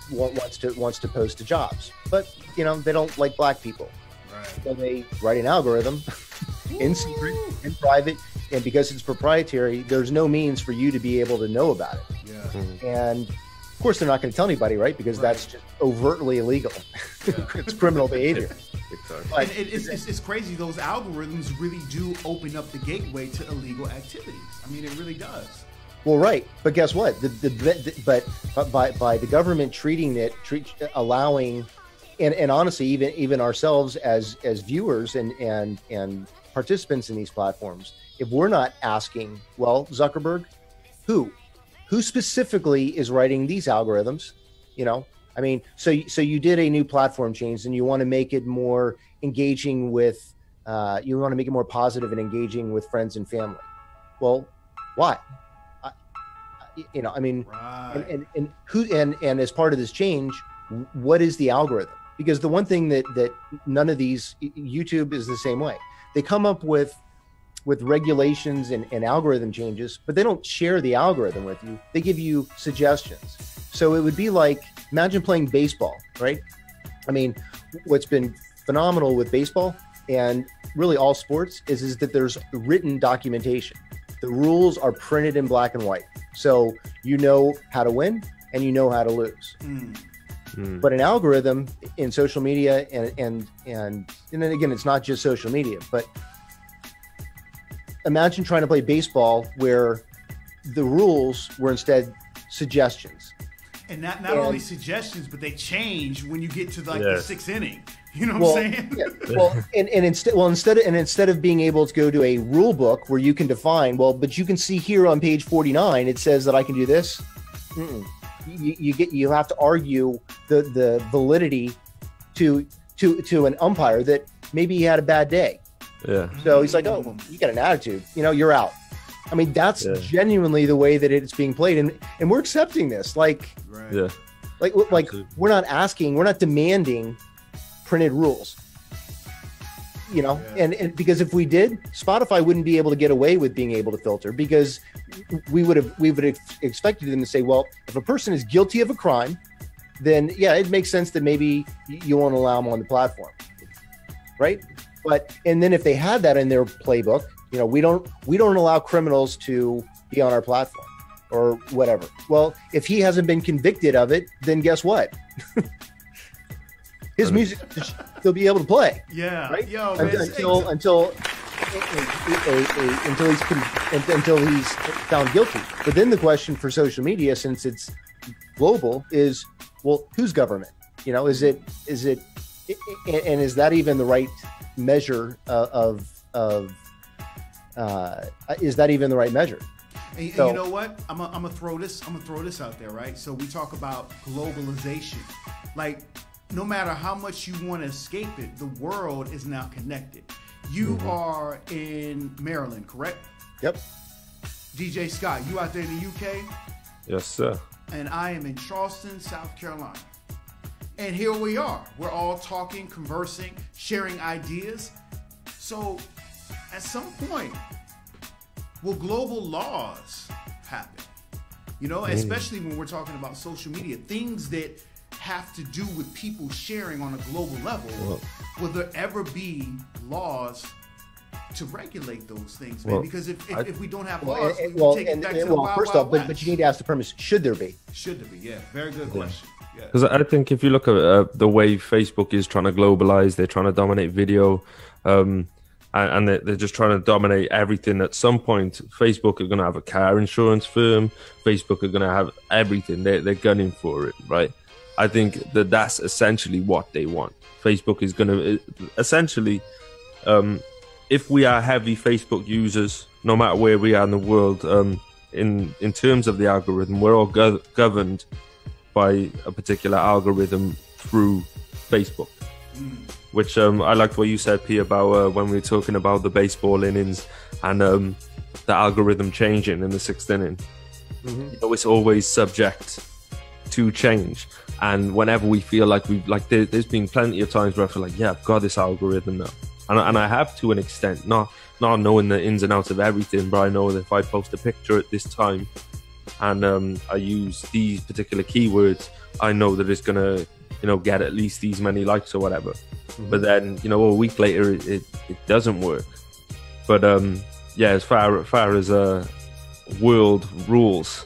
Speaker 3: wants to post to jobs, but you know, they don't like black people.
Speaker 2: Right.
Speaker 3: So they write an algorithm in secret, in private, and because it's proprietary, there's no means for you to be able to know about it.
Speaker 2: Yeah.
Speaker 3: And of course, they're not going to tell anybody, right? Because that's just overtly illegal. Yeah. It's criminal behavior.
Speaker 2: But it's crazy. Those algorithms really do open up the gateway to illegal activities. I mean, it really does.
Speaker 3: Well, right. But guess what? But by the government allowing, and honestly, even ourselves as viewers and participants in these platforms, if we're not asking, well, Zuckerberg, who specifically is writing these algorithms? You know, I mean, so you did a new platform change and you want to make it more engaging with, you want to make it more positive and engaging with friends and family. Well, why? You know, I mean,
Speaker 2: right.
Speaker 3: and as part of this change, what is the algorithm? Because the one thing that none of these, YouTube is the same way. They come up with regulations and algorithm changes, but they don't share the algorithm with you. They give you suggestions. So it would be like, imagine playing baseball, right? I mean, what's been phenomenal with baseball and really all sports is that there's written documentation. The rules are printed in black and white. So you know how to win and you know how to lose. But an algorithm in social media and then again, it's not just social media, but imagine trying to play baseball where the rules were instead suggestions.
Speaker 2: And not only suggestions, but they change when you get to like the sixth inning. You know what I'm saying?
Speaker 3: Yeah. Well, and instead of being able to go to a rule book where you can define, but you can see here on page 49, it says that I can do this. You have to argue the validity to an umpire that maybe he had a bad day.
Speaker 1: Yeah.
Speaker 3: So he's like, oh, you got an attitude. You're out. I mean, that's genuinely the way that it's being played, and we're accepting this. Like,
Speaker 1: right.
Speaker 3: like we're not demanding printed rules. And because if we did, Spotify wouldn't be able to get away with being able to filter, because we would have expected them to say, well, if a person is guilty of a crime, then it makes sense that maybe you won't allow them on the platform, right? And then if they had that in their playbook, we don't allow criminals to be on our platform or whatever. Well, if he hasn't been convicted of it, then guess what? His music he'll be able to play.
Speaker 2: Yeah,
Speaker 3: right.
Speaker 2: Yo, man,
Speaker 3: until he's found guilty. But then the question for social media, since it's global, is, well, whose government? Is it and is that even the right measure is that even the right measure?
Speaker 2: And you know what? I'm gonna throw this out there, right? So we talk about globalization. Like, no matter how much you want to escape it, the world is now connected. You are in Maryland, correct?
Speaker 3: Yep.
Speaker 2: DJ Scott, you out there in the UK?
Speaker 1: Yes, sir.
Speaker 2: And I am in Charleston, South Carolina. And here we are. We're all talking, conversing, sharing ideas. So at some point, will global laws happen? Especially when we're talking about social media, things that have to do with people sharing on a global level. Will there ever be laws to regulate those things, man? Because if we don't have laws, we take it back to the Wild
Speaker 3: first
Speaker 2: Wild
Speaker 3: off,
Speaker 2: West.
Speaker 3: but you need to ask the premise: should there be?
Speaker 2: Should there be? Yeah, very good question.
Speaker 1: Because I think if you look at the way Facebook is trying to globalize, they're trying to dominate video, and they're just trying to dominate everything. At some point, Facebook are going to have a car insurance firm. Facebook are going to have everything. They're gunning for it, right? I think that's essentially what they want. Facebook is going to essentially, if we are heavy Facebook users, no matter where we are in the world, in terms of the algorithm, we're all governed by a particular algorithm through Facebook. Which I liked what you said, P, about when we were talking about the baseball innings and the algorithm changing in the sixth inning. It's always subject to change. And whenever we feel like there's been plenty of times where I feel like, I've got this algorithm now. And I have, to an extent, not knowing the ins and outs of everything, but I know that if I post a picture at this time and I use these particular keywords, I know that it's going to, get at least these many likes or whatever. But then, a week later, it doesn't work. But as far as world rules,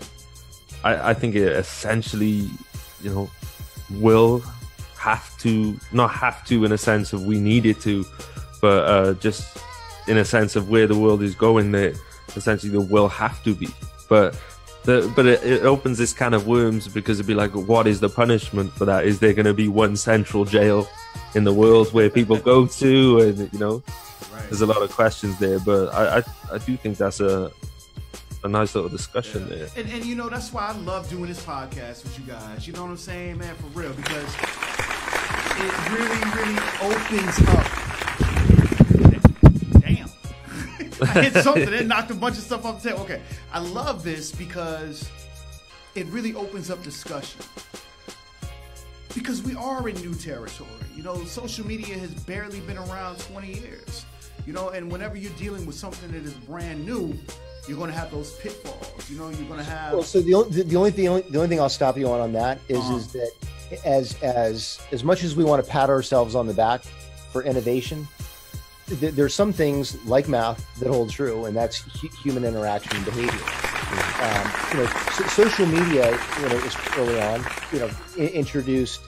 Speaker 1: I think it essentially, will have to, not have to in a sense of we need it to, but just in a sense of where the world is going, there essentially there will have to be. But it opens this can of worms, because it'd be like, what is the punishment for that? Is there going to be one central jail in the world where people go to? And there's a lot of questions there. But I do think that's a nice little discussion there.
Speaker 2: And that's why I love doing this podcast with you guys. You know what I'm saying, man? For real, because it really opens up. Damn. I hit something, it knocked a bunch of stuff off the table. Okay, I love this because it really opens up discussion. Because we are in new territory. Social media has barely been around 20 years. And whenever you're dealing with something that is brand new, you're going to have those pitfalls. You're going to have. Well,
Speaker 3: so the only thing I'll stop you on that is that as much as we want to pat ourselves on the back for innovation, there's some things like math that hold true, and that's human interaction and behavior. Social media, is early on, introduced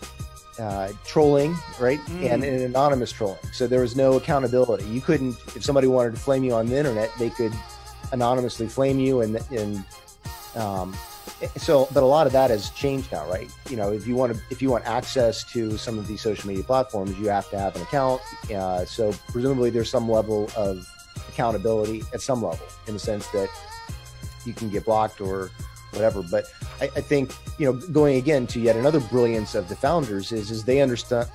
Speaker 3: trolling, right, and anonymous trolling. So there was no accountability. You couldn't, if somebody wanted to flame you on the internet, they could anonymously flame you, and So, but a lot of that has changed now, right? You know, if you want access to some of these social media platforms, you have to have an account. So presumably there's some level of accountability at some level, in the sense that you can get blocked or whatever. But I think, you know, going again to yet another brilliance of the founders is they understood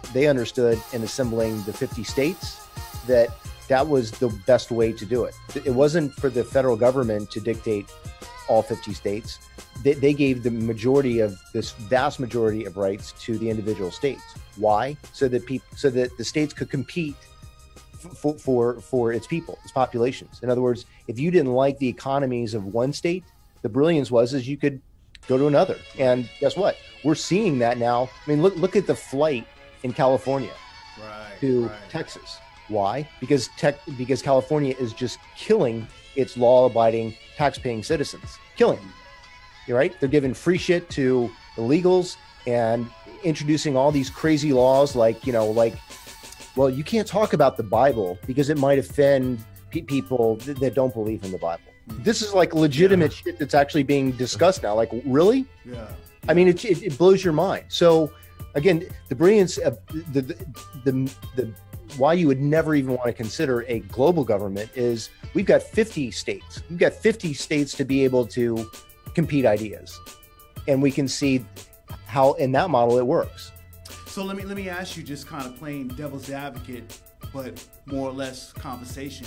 Speaker 3: in assembling the 50 states that was the best way to do it. It wasn't for the federal government to dictate all 50 states. They gave the vast majority of rights to the individual states. Why? So that the states could compete for its people, its populations. In other words, if you didn't like the economies of one state, the brilliance was you could go to another. And guess what? We're seeing that now. I mean, look at the flight in California to Texas. Why? Because California is just killing its law-abiding, tax-paying citizens. Killing them. You're right? They're giving free shit to illegals and introducing all these crazy laws like, well, you can't talk about the Bible because it might offend people that don't believe in the Bible. This is like legitimate shit that's actually being discussed now. Like, really? Yeah. I mean, it blows your mind. So, again, the brilliance of the why you would never even want to consider a global government is we've got 50 states. We've got 50 states to be able to compete ideas, and we can see how in that model it works.
Speaker 2: So let me ask you, just kind of playing devil's advocate, but more or less conversation.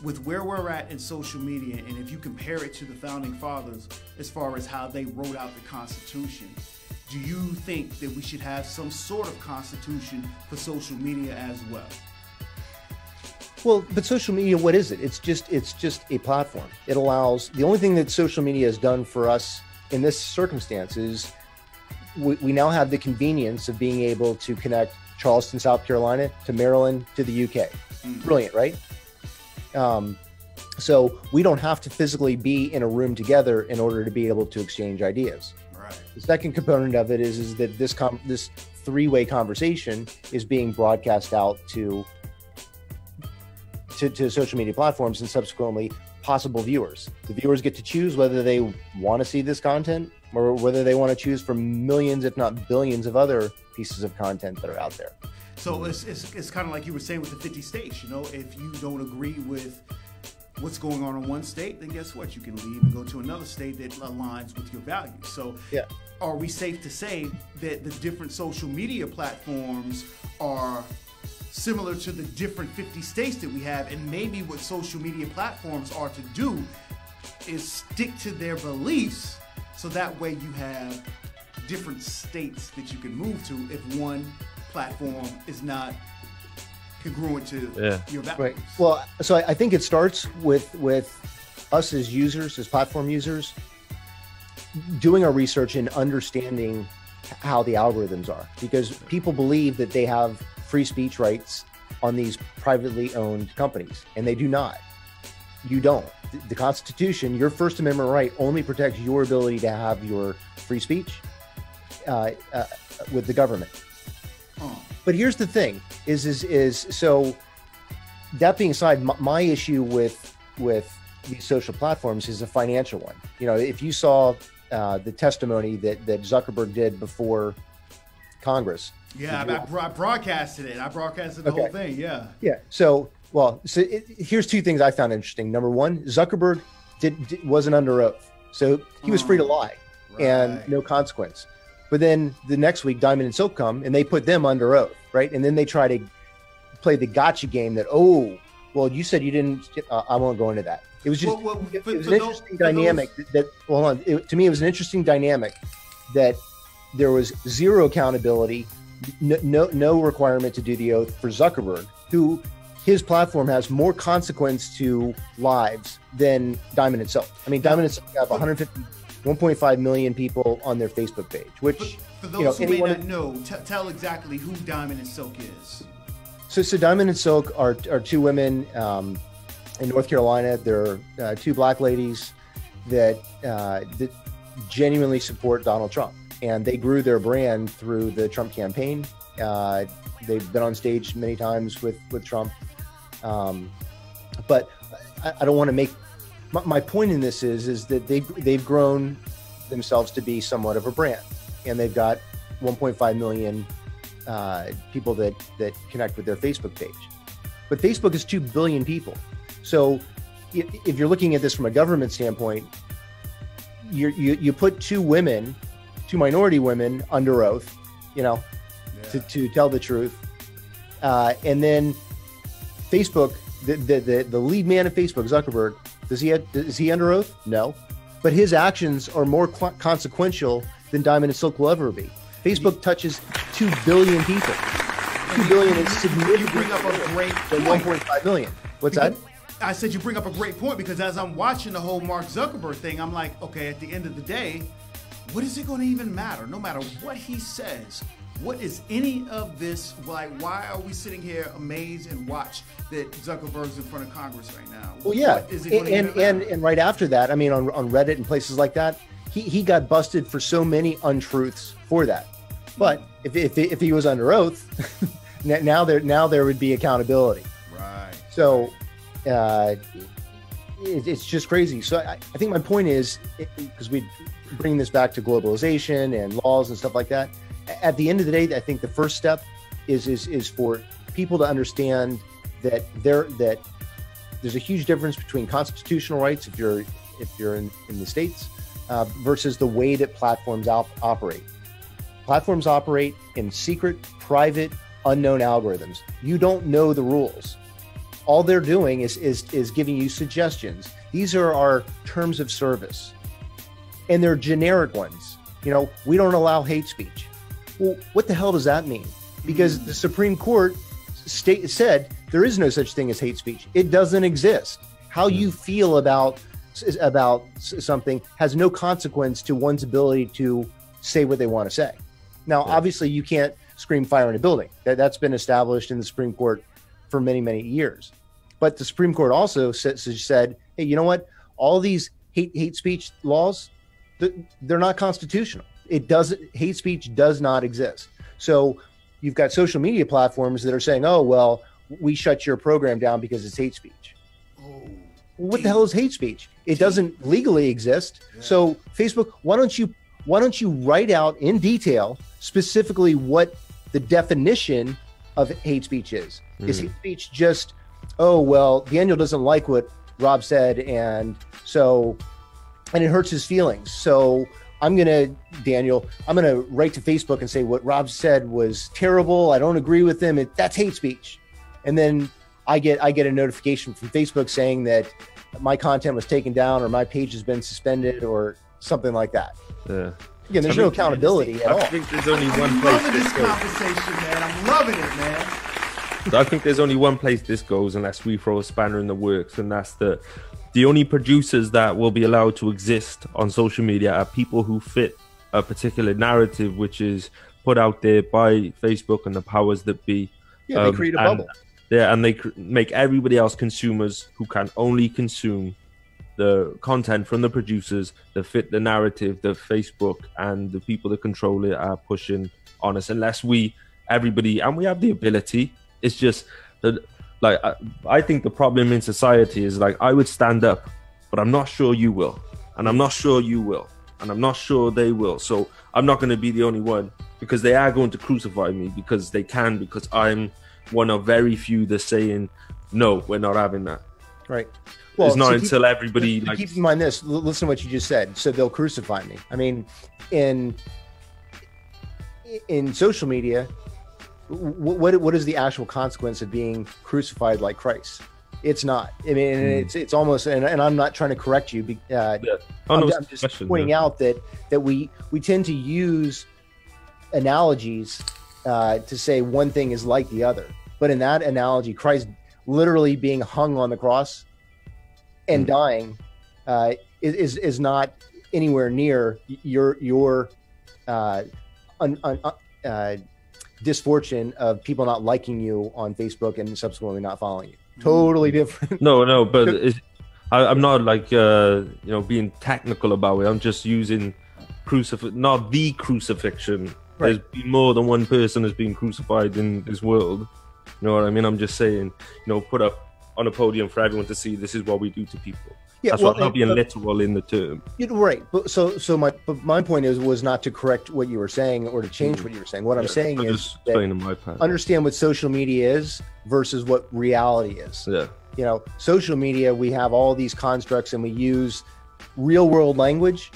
Speaker 2: With where we're at in social media, and if you compare it to the founding fathers as far as how they wrote out the Constitution, do you think that we should have some sort of constitution for social media as well?
Speaker 3: Well, but social media, what is it? It's just a platform. It allows, the only thing that social media has done for us in this circumstance is we now have the convenience of being able to connect Charleston, South Carolina to Maryland to the UK. Brilliant, right? So we don't have to physically be in a room together in order to be able to exchange ideas. Right. The second component of it is that this three-way conversation is being broadcast out to social media platforms and subsequently possible viewers. The viewers get to choose whether they want to see this content or whether they want to choose from millions, if not billions, of other pieces of content that are out there.
Speaker 2: So it's kind of like you were saying with the 50 states, if you don't agree with what's going on in one state, then guess what? You can leave and go to another state that aligns with your values. So are we safe to say that the different social media platforms are similar to the different 50 states that we have, and maybe what social media platforms are to do is stick to their beliefs, so that way you have different states that you can move to if one platform is not congruent to your values.
Speaker 3: Right. Well, so I think it starts with us as users, as platform users, doing our research and understanding how the algorithms are, because people believe that they have free speech rights on these privately owned companies, and they do not. You don't. The Constitution, your First Amendment right, only protects your ability to have your free speech with the government. But here's the thing: is so. That being said, my issue with these social platforms is a financial one. If you saw the testimony that Zuckerberg did before Congress.
Speaker 2: Yeah, I broadcasted it. I broadcasted the whole thing. Yeah. Yeah.
Speaker 3: So here's two things I found interesting. Number one, Zuckerberg wasn't under oath, so he was free to lie and no consequence. But then the next week, Diamond and Silk come and they put them under oath, right? And then they try to play the gotcha game that, you said you didn't. I won't go into that. It was just it was an interesting dynamic to me, it was an interesting dynamic that there was zero accountability, no requirement to do the oath for Zuckerberg, who his platform has more consequence to lives than Diamond and Silk. I mean, Diamond and Silk have 1.5 million people on their Facebook page, which
Speaker 2: for those who may not know, tell exactly who Diamond and Silk is.
Speaker 3: So Diamond and Silk are two women in North Carolina. They're two black ladies that genuinely support Donald Trump, and they grew their brand through the Trump campaign. They've been on stage many times with Trump, but I don't want to make my point in this is that they've grown themselves to be somewhat of a brand, and they've got 1.5 million people that connect with their Facebook page. But Facebook is 2 billion people. So if you're looking at this from a government standpoint, you put two minority women under oath, to tell the truth. And then Facebook, the lead man of Facebook, Zuckerberg, is he under oath? No. But his actions are more consequential than Diamond and Silk will ever be. Facebook touches 2 billion people. 2 billion is significantly
Speaker 2: You bring up a great
Speaker 3: than
Speaker 2: point.
Speaker 3: 1.5 million. What's that?
Speaker 2: I said you bring up a great point, because as I'm watching the whole Mark Zuckerberg thing, I'm like, okay, at the end of the day, what is it going to even matter? No matter what he says, what is any of this, like, why are we sitting here amazed and watch that Zuckerberg's in front of Congress right now?
Speaker 3: Well, yeah,
Speaker 2: What is it gonna even matter?
Speaker 3: and right after that, I mean, on Reddit and places like that, he got busted for so many untruths for that. But if he was under oath, now there would be accountability.
Speaker 2: Right.
Speaker 3: So it's just crazy. So I think my point is, because we bring this back to globalization and laws and stuff like that. At the end of the day, I think the first step is for people to understand that there's a huge difference between constitutional rights if you're in the States versus the way that platforms operate. Platforms operate in secret, private, unknown algorithms. You don't know the rules. All they're doing is giving you suggestions. These are our terms of service, and they're generic ones. We don't allow hate speech. Well, what the hell does that mean? Because the Supreme Court said there is no such thing as hate speech. It doesn't exist. How you feel about something has no consequence to one's ability to say what they want to say. Now, obviously, you can't scream fire in a building. That's been established in the Supreme Court for many, many years. But the Supreme Court also said, hey, you know what? All these hate speech laws, they're not constitutional. Hate speech does not exist. So you've got social media platforms that are saying, oh, well, we shut your program down because it's hate speech.
Speaker 2: Oh,
Speaker 3: What the hell is hate speech? It doesn't legally exist.
Speaker 2: Yeah.
Speaker 3: So Facebook, why don't you write out in detail specifically what the definition of hate speech is? Is hate speech just, oh, well, Daniel doesn't like what Rob said, and it hurts his feelings. So I'm going to write to Facebook and say what Rob said was terrible. I don't agree with him. That's hate speech. And then I get a notification from Facebook saying that my content was taken down or my page has been suspended or something like that.
Speaker 1: Yeah.
Speaker 3: Again, there's no accountability at all.
Speaker 1: I think there's only one
Speaker 2: I'm
Speaker 1: place
Speaker 2: loving this
Speaker 1: this goes.
Speaker 2: conversation, man. I'm loving it, man.
Speaker 1: I think there's only one place this goes unless we throw a spanner in the works, and that's the only producers that will be allowed to exist on social media are people who fit a particular narrative, which is put out there by Facebook and the powers that be.
Speaker 3: Yeah, they create a bubble.
Speaker 1: Yeah, and they make everybody else consumers who can only consume the content from the producers that fit the narrative that Facebook and the people that control it are pushing on us. Unless everybody, and we have the ability, it's just that, like, I think the problem in society is, like, I would stand up, but I'm not sure you will, and I'm not sure you will, and I'm not sure they will. So I'm not going to be the only one, because they are going to crucify me because they can, because I'm one of very few that's saying, no, we're not having that.
Speaker 3: Right. Well,
Speaker 1: it's not until everybody
Speaker 3: keep in mind this. Listen to what you just said. So they'll crucify me. I mean, in social media, what is the actual consequence of being crucified like Christ? It's not. I mean, it's almost. And I'm not trying to correct you. I'm just pointing out that we tend to use analogies to say one thing is like the other. But in that analogy, Christ literally being hung on the cross and dying is not anywhere near your disfortune of people not liking you on Facebook and subsequently not following you. Totally different.
Speaker 1: No, but I'm not like being technical about it. I'm just using not the crucifixion.
Speaker 3: Right.
Speaker 1: There's been more than one person has been crucified in this world. You know what I mean? I'm just saying, put up on a podium for everyone to see, this is what we do to people.
Speaker 3: Yeah,
Speaker 1: That's not being literal in the term.
Speaker 3: Right. But my point was not to correct what you were saying or to change what you were saying. What I'm saying is understand what social media is versus what reality is.
Speaker 1: Yeah.
Speaker 3: You know, social media, we have all these constructs and we use real world language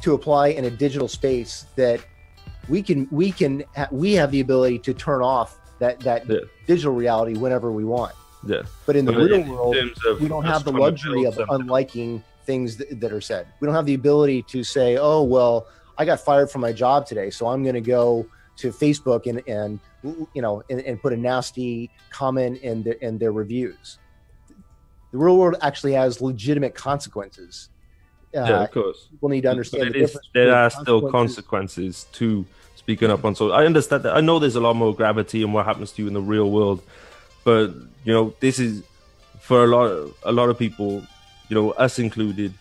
Speaker 3: to apply in a digital space that we have the ability to turn off that digital reality whenever we want.
Speaker 1: Yeah.
Speaker 3: But in the real world, we don't have the luxury of unliking things that are said. We don't have the ability to say, oh, well, I got fired from my job today, so I'm going to go to Facebook and put a nasty comment in their reviews. The real world actually has legitimate consequences.
Speaker 1: Yeah, of course.
Speaker 3: People need to understand the difference.
Speaker 1: There are still consequences to speaking up on social. I understand that. I know there's a lot more gravity in what happens to you in the real world, but you know, this is for a lot of people, you know, us included.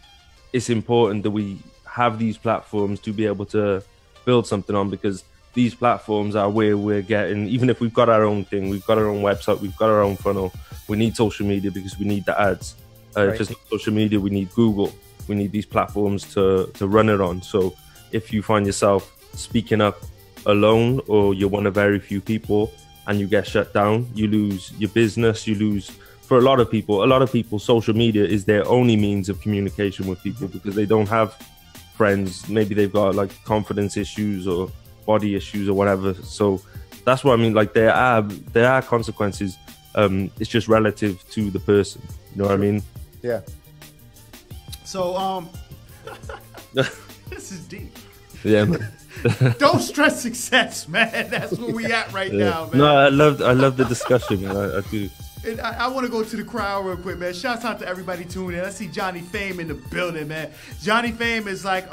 Speaker 1: It's important that we have these platforms to be able to build something on, because these platforms are where we're getting, even if we've got our own thing, we've got our own website, we've got our own funnel, we need social media because we need the ads. If it's not social media, we need Google. We need these platforms to run it on. So if you find yourself speaking up alone, or you're one of very few people and you get shut down, you lose your business, you lose, for a lot of people, social media is their only means of communication with people, because they don't have friends. Maybe they've got like confidence issues or body issues or whatever. So that's what I mean. Like there are consequences. It's just relative to the person. You know what I mean?
Speaker 3: Yeah.
Speaker 2: So this is deep.
Speaker 1: Yeah, man.
Speaker 2: Don't stress success, man. That's where we at right now, man.
Speaker 1: No, I love the discussion, man. I do.
Speaker 2: And I want to go to the crowd real quick, man. Shouts out to everybody tuning in. I see Johnny Fame in the building, man. Johnny Fame is like,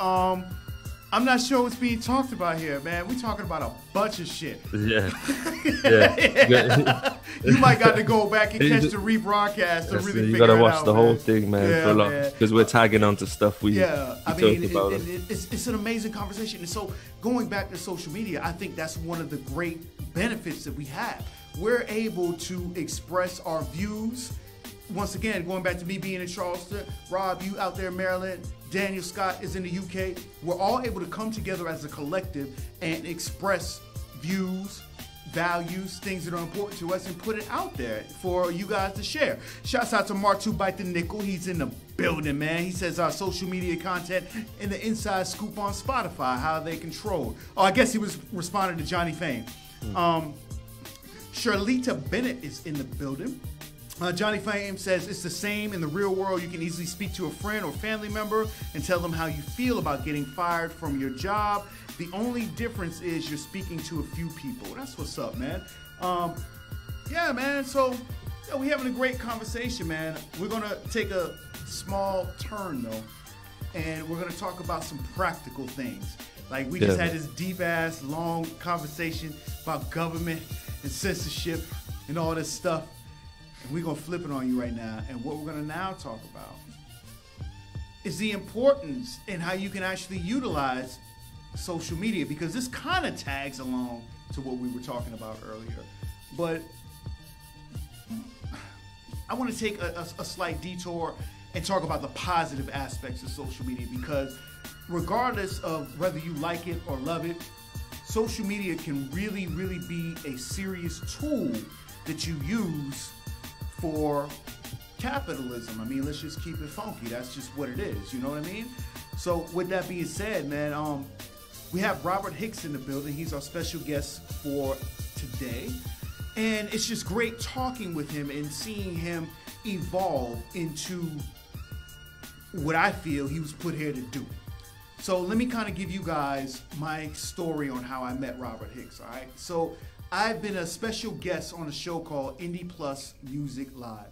Speaker 2: I'm not sure what's being talked about here, man. We're talking about a bunch of shit.
Speaker 1: Yeah.
Speaker 2: You might got to go back and catch the rebroadcast to really figure it out.
Speaker 1: You got to watch the whole thing, man, for a lot, because we're tagging onto stuff we talked about.
Speaker 2: It's an amazing conversation. And so going back to social media, I think that's one of the great benefits that we have. We're able to express our views. Once again, going back to me being in Charleston, Rob, you out there in Maryland, Daniel Scott is in the UK. We're all able to come together as a collective and express views, values, things that are important to us, and put it out there for you guys to share. Shouts out to Martu Bite the Nickel. He's in the building, man. He says our social media content and the inside scoop on Spotify, how they control. Oh, I guess he was responding to Johnny Fame. Charlita Bennett is in the building. Johnny Fame says it's the same in the real world. You can easily speak to a friend or family member and tell them how you feel about getting fired from your job. The only difference is you're speaking to a few people. That's what's up, man. Yeah, man. So we're having a great conversation, man. We're gonna take a small turn though, and we're gonna talk about some practical things. Like we just had this deep ass long conversation about government and censorship and all this stuff. And we're going to flip it on you right now. And what we're going to now talk about is the importance and how you can actually utilize social media, because this kind of tags along to what we were talking about earlier. But I want to take a slight detour and talk about the positive aspects of social media, because regardless of whether you like it or love it, social media can really, really be a serious tool that you use for capitalism. I mean, let's just keep it funky. That's just what it is. You know what I mean? So with that being said, man, we have Robert Hicks in the building. He's our special guest for today. And it's just great talking with him and seeing him evolve into what I feel he was put here to do. So let me kind of give you guys my story on how I met Robert Hicks, all right? So I've been a special guest on a show called Indie Plus Music Live.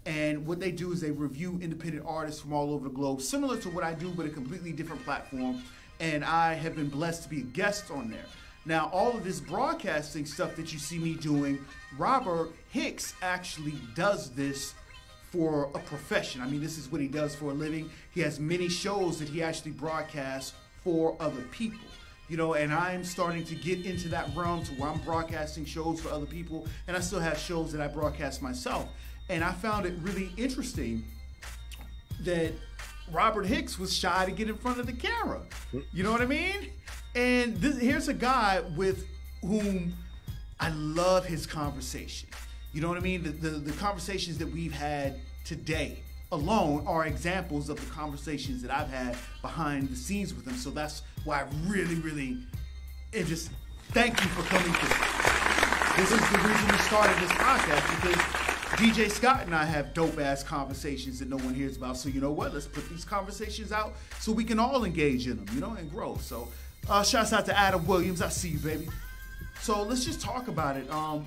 Speaker 2: And what they do is they review independent artists from all over the globe, similar to what I do, but a completely different platform. And I have been blessed to be a guest on there. Now, all of this broadcasting stuff that you see me doing, Robert Hicks actually does this for a profession. I mean, this is what he does for a living. He has many shows that he actually broadcasts for other people. You know, and I'm starting to get into that realm to where I'm broadcasting shows for other people, and I still have shows that I broadcast myself. And I found it really interesting that Robert Hicks was shy to get in front of the camera. You know what I mean? And here's a guy with whom I love his conversation. You know what I mean? The conversations that we've had today alone are examples of the conversations that I've had behind the scenes with him. So that's why I really just thank you for coming through. This is the reason we started this podcast, because DJ Scott and I have dope-ass conversations that no one hears about. So you know what? Let's put these conversations out so we can all engage in them, you know, and grow. So shouts out to Adam Williams. I see you, baby. So let's just talk about it. I'm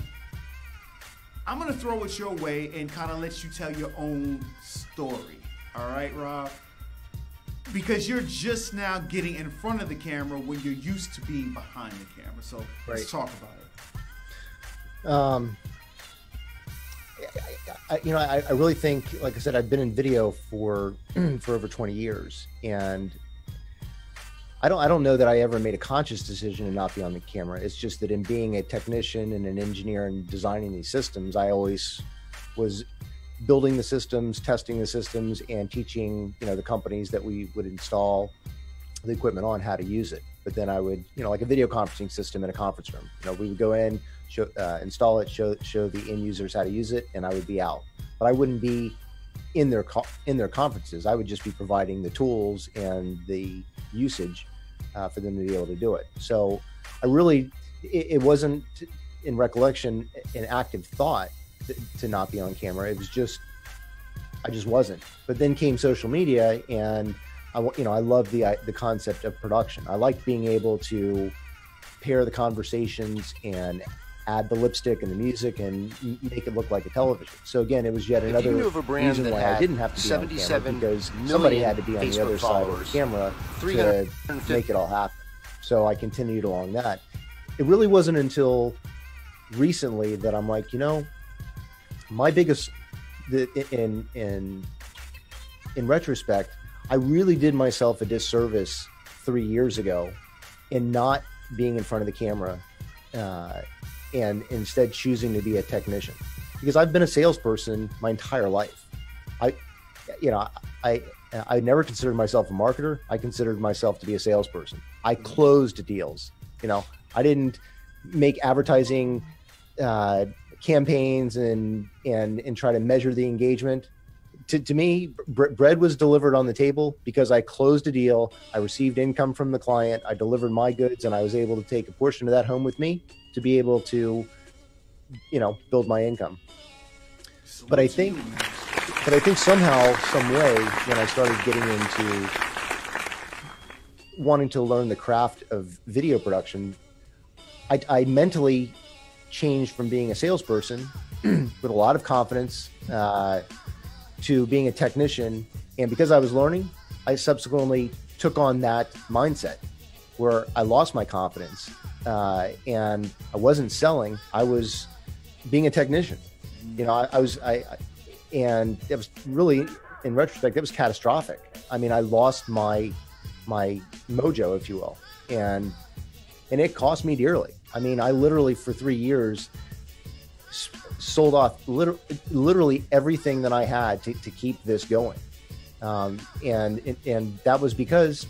Speaker 2: going to throw it your way and kind of let you tell your own story. All right, Rob? Because you're just now getting in front of the camera when you're used to being behind the camera. So let's talk about
Speaker 3: it. I really think, like I said, I've been in video for over 20 years, and I don't know that I ever made a conscious decision to not be on the camera. It's just that in being a technician and an engineer and designing these systems, I always was building the systems, testing the systems, and teaching, the companies that we would install the equipment on how to use it. But then I would, like a video conferencing system in a conference room, we would go in, install it, show the end users how to use it, and I would be out. But I wouldn't be in their conferences. I would just be providing the tools and the usage for them to be able to do it. So it wasn't, in recollection, an active thought to not be on camera. It was just, I just wasn't. But then came social media, and I love the concept of production. I like being able to pair the conversations and add the lipstick and the music and make it look like a television. So again, it was yet another reason why I didn't have to be on camera, because somebody had to be on the other side of the camera to make it all happen. So I continued along that. It really wasn't until recently that I'm like, my biggest, in retrospect, I really did myself a disservice 3 years ago in not being in front of the camera and instead choosing to be a technician, because I've been a salesperson my entire life. I never considered myself a marketer. I considered myself to be a salesperson. I closed deals. I didn't make advertising campaigns and try to measure the engagement. To me, bread was delivered on the table because I closed a deal. I received income from the client. I delivered my goods, and I was able to take a portion of that home with me to be able to, build my income. But I think somehow, some way, when I started getting into wanting to learn the craft of video production, I mentally changed from being a salesperson with a lot of confidence to being a technician. And because I was learning, I subsequently took on that mindset where I lost my confidence and I wasn't selling. I was being a technician. And it was really, in retrospect, it was catastrophic. I mean, I lost my mojo, if you will. And it cost me dearly. I mean, I literally, for 3 years, sold off literally everything that I had to keep this going. And that was because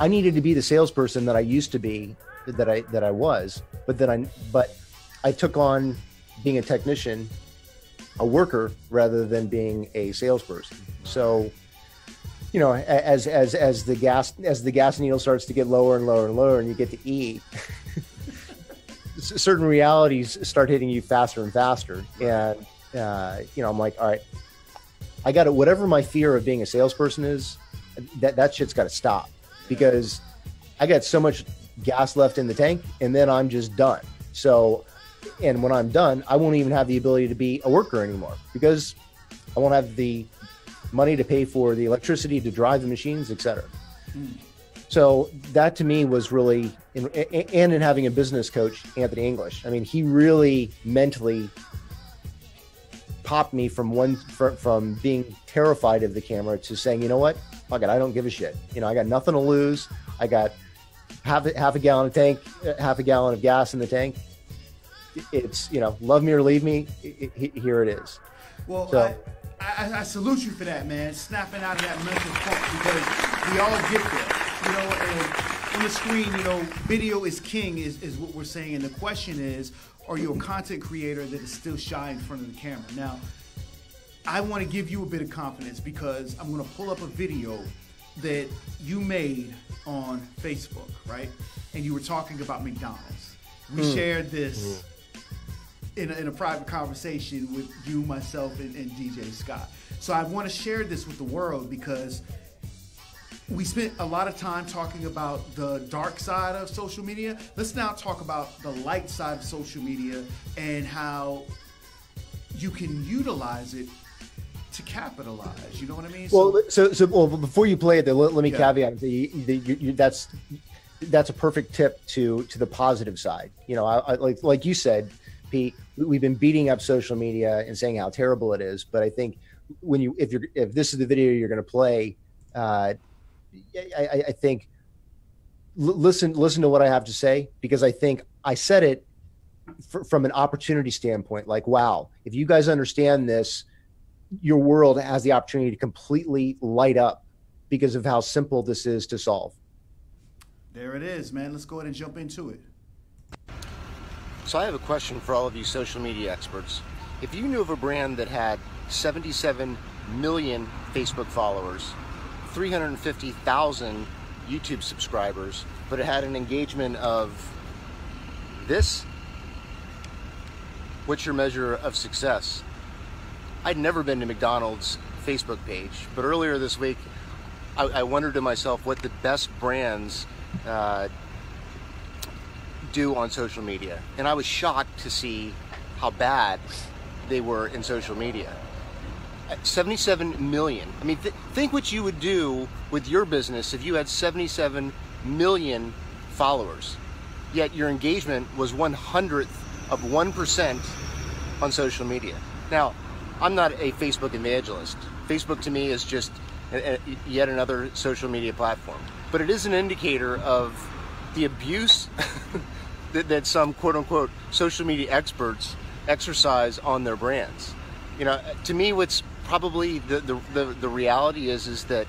Speaker 3: I needed to be the salesperson that I used to be, that I was, but I took on being a technician, a worker, rather than being a salesperson. So, as the gas needle starts to get lower and lower and lower, and you get to eat, certain realities start hitting you faster and faster. And, I'm like, all right, I got to, whatever my fear of being a salesperson is, that shit's got to stop, because I got so much gas left in the tank, and then I'm just done. So, and when I'm done, I won't even have the ability to be a worker anymore, because I won't have the money to pay for the electricity to drive the machines, etc. So that to me was really, and in having a business coach, Anthony English, I mean, he really mentally popped me from being terrified of the camera to saying, you know what, fuck it, I don't give a shit. I got nothing to lose. I got half a gallon of gas in the tank. It's, love me or leave me. Here it is.
Speaker 2: Well,
Speaker 3: so,
Speaker 2: I salute you for that, man. Snapping out of that mental funk, because we all get there, you know. And on the screen, you know, video is king is what we're saying. And the question is, are you a content creator that is still shy in front of the camera? Now, I want to give you a bit of confidence, because I'm going to pull up a video that you made on Facebook, right? And you were talking about McDonald's. We shared this in a private conversation with you, myself, and DJ Scott. So I want to share this with the world, because we spent a lot of time talking about the dark side of social media. Let's now talk about the light side of social media and how you can utilize it to capitalize. You know what I mean?
Speaker 3: Well, well, before you play it, let me caveat that's a perfect tip to the positive side. You know, I like you said, Pete, we've been beating up social media and saying how terrible it is, but I think if this is the video you're going to play, I think listen to what I have to say, because I think I said it from an opportunity standpoint. Like, wow, if you guys understand this, your world has the opportunity to completely light up because of how simple this is to solve.
Speaker 2: There it is, man. Let's go ahead and jump into it.
Speaker 3: So I have a question for all of you social media experts. If you knew of a brand that had 77 million Facebook followers, 350,000 YouTube subscribers, but it had an engagement of this, what's your measure of success? I'd never been to McDonald's Facebook page, but earlier this week, I wondered to myself what the best brands do on social media. And I was shocked to see how bad they were in social media. 77 million. I mean, think what you would do with your business if you had 77 million followers, yet your engagement was 1/100th of 1% on social media. Now, I'm not a Facebook evangelist. Facebook to me is just yet another social media platform, but it is an indicator of the abuse that some quote-unquote social media experts exercise on their brands. You know, to me, what's probably the reality is that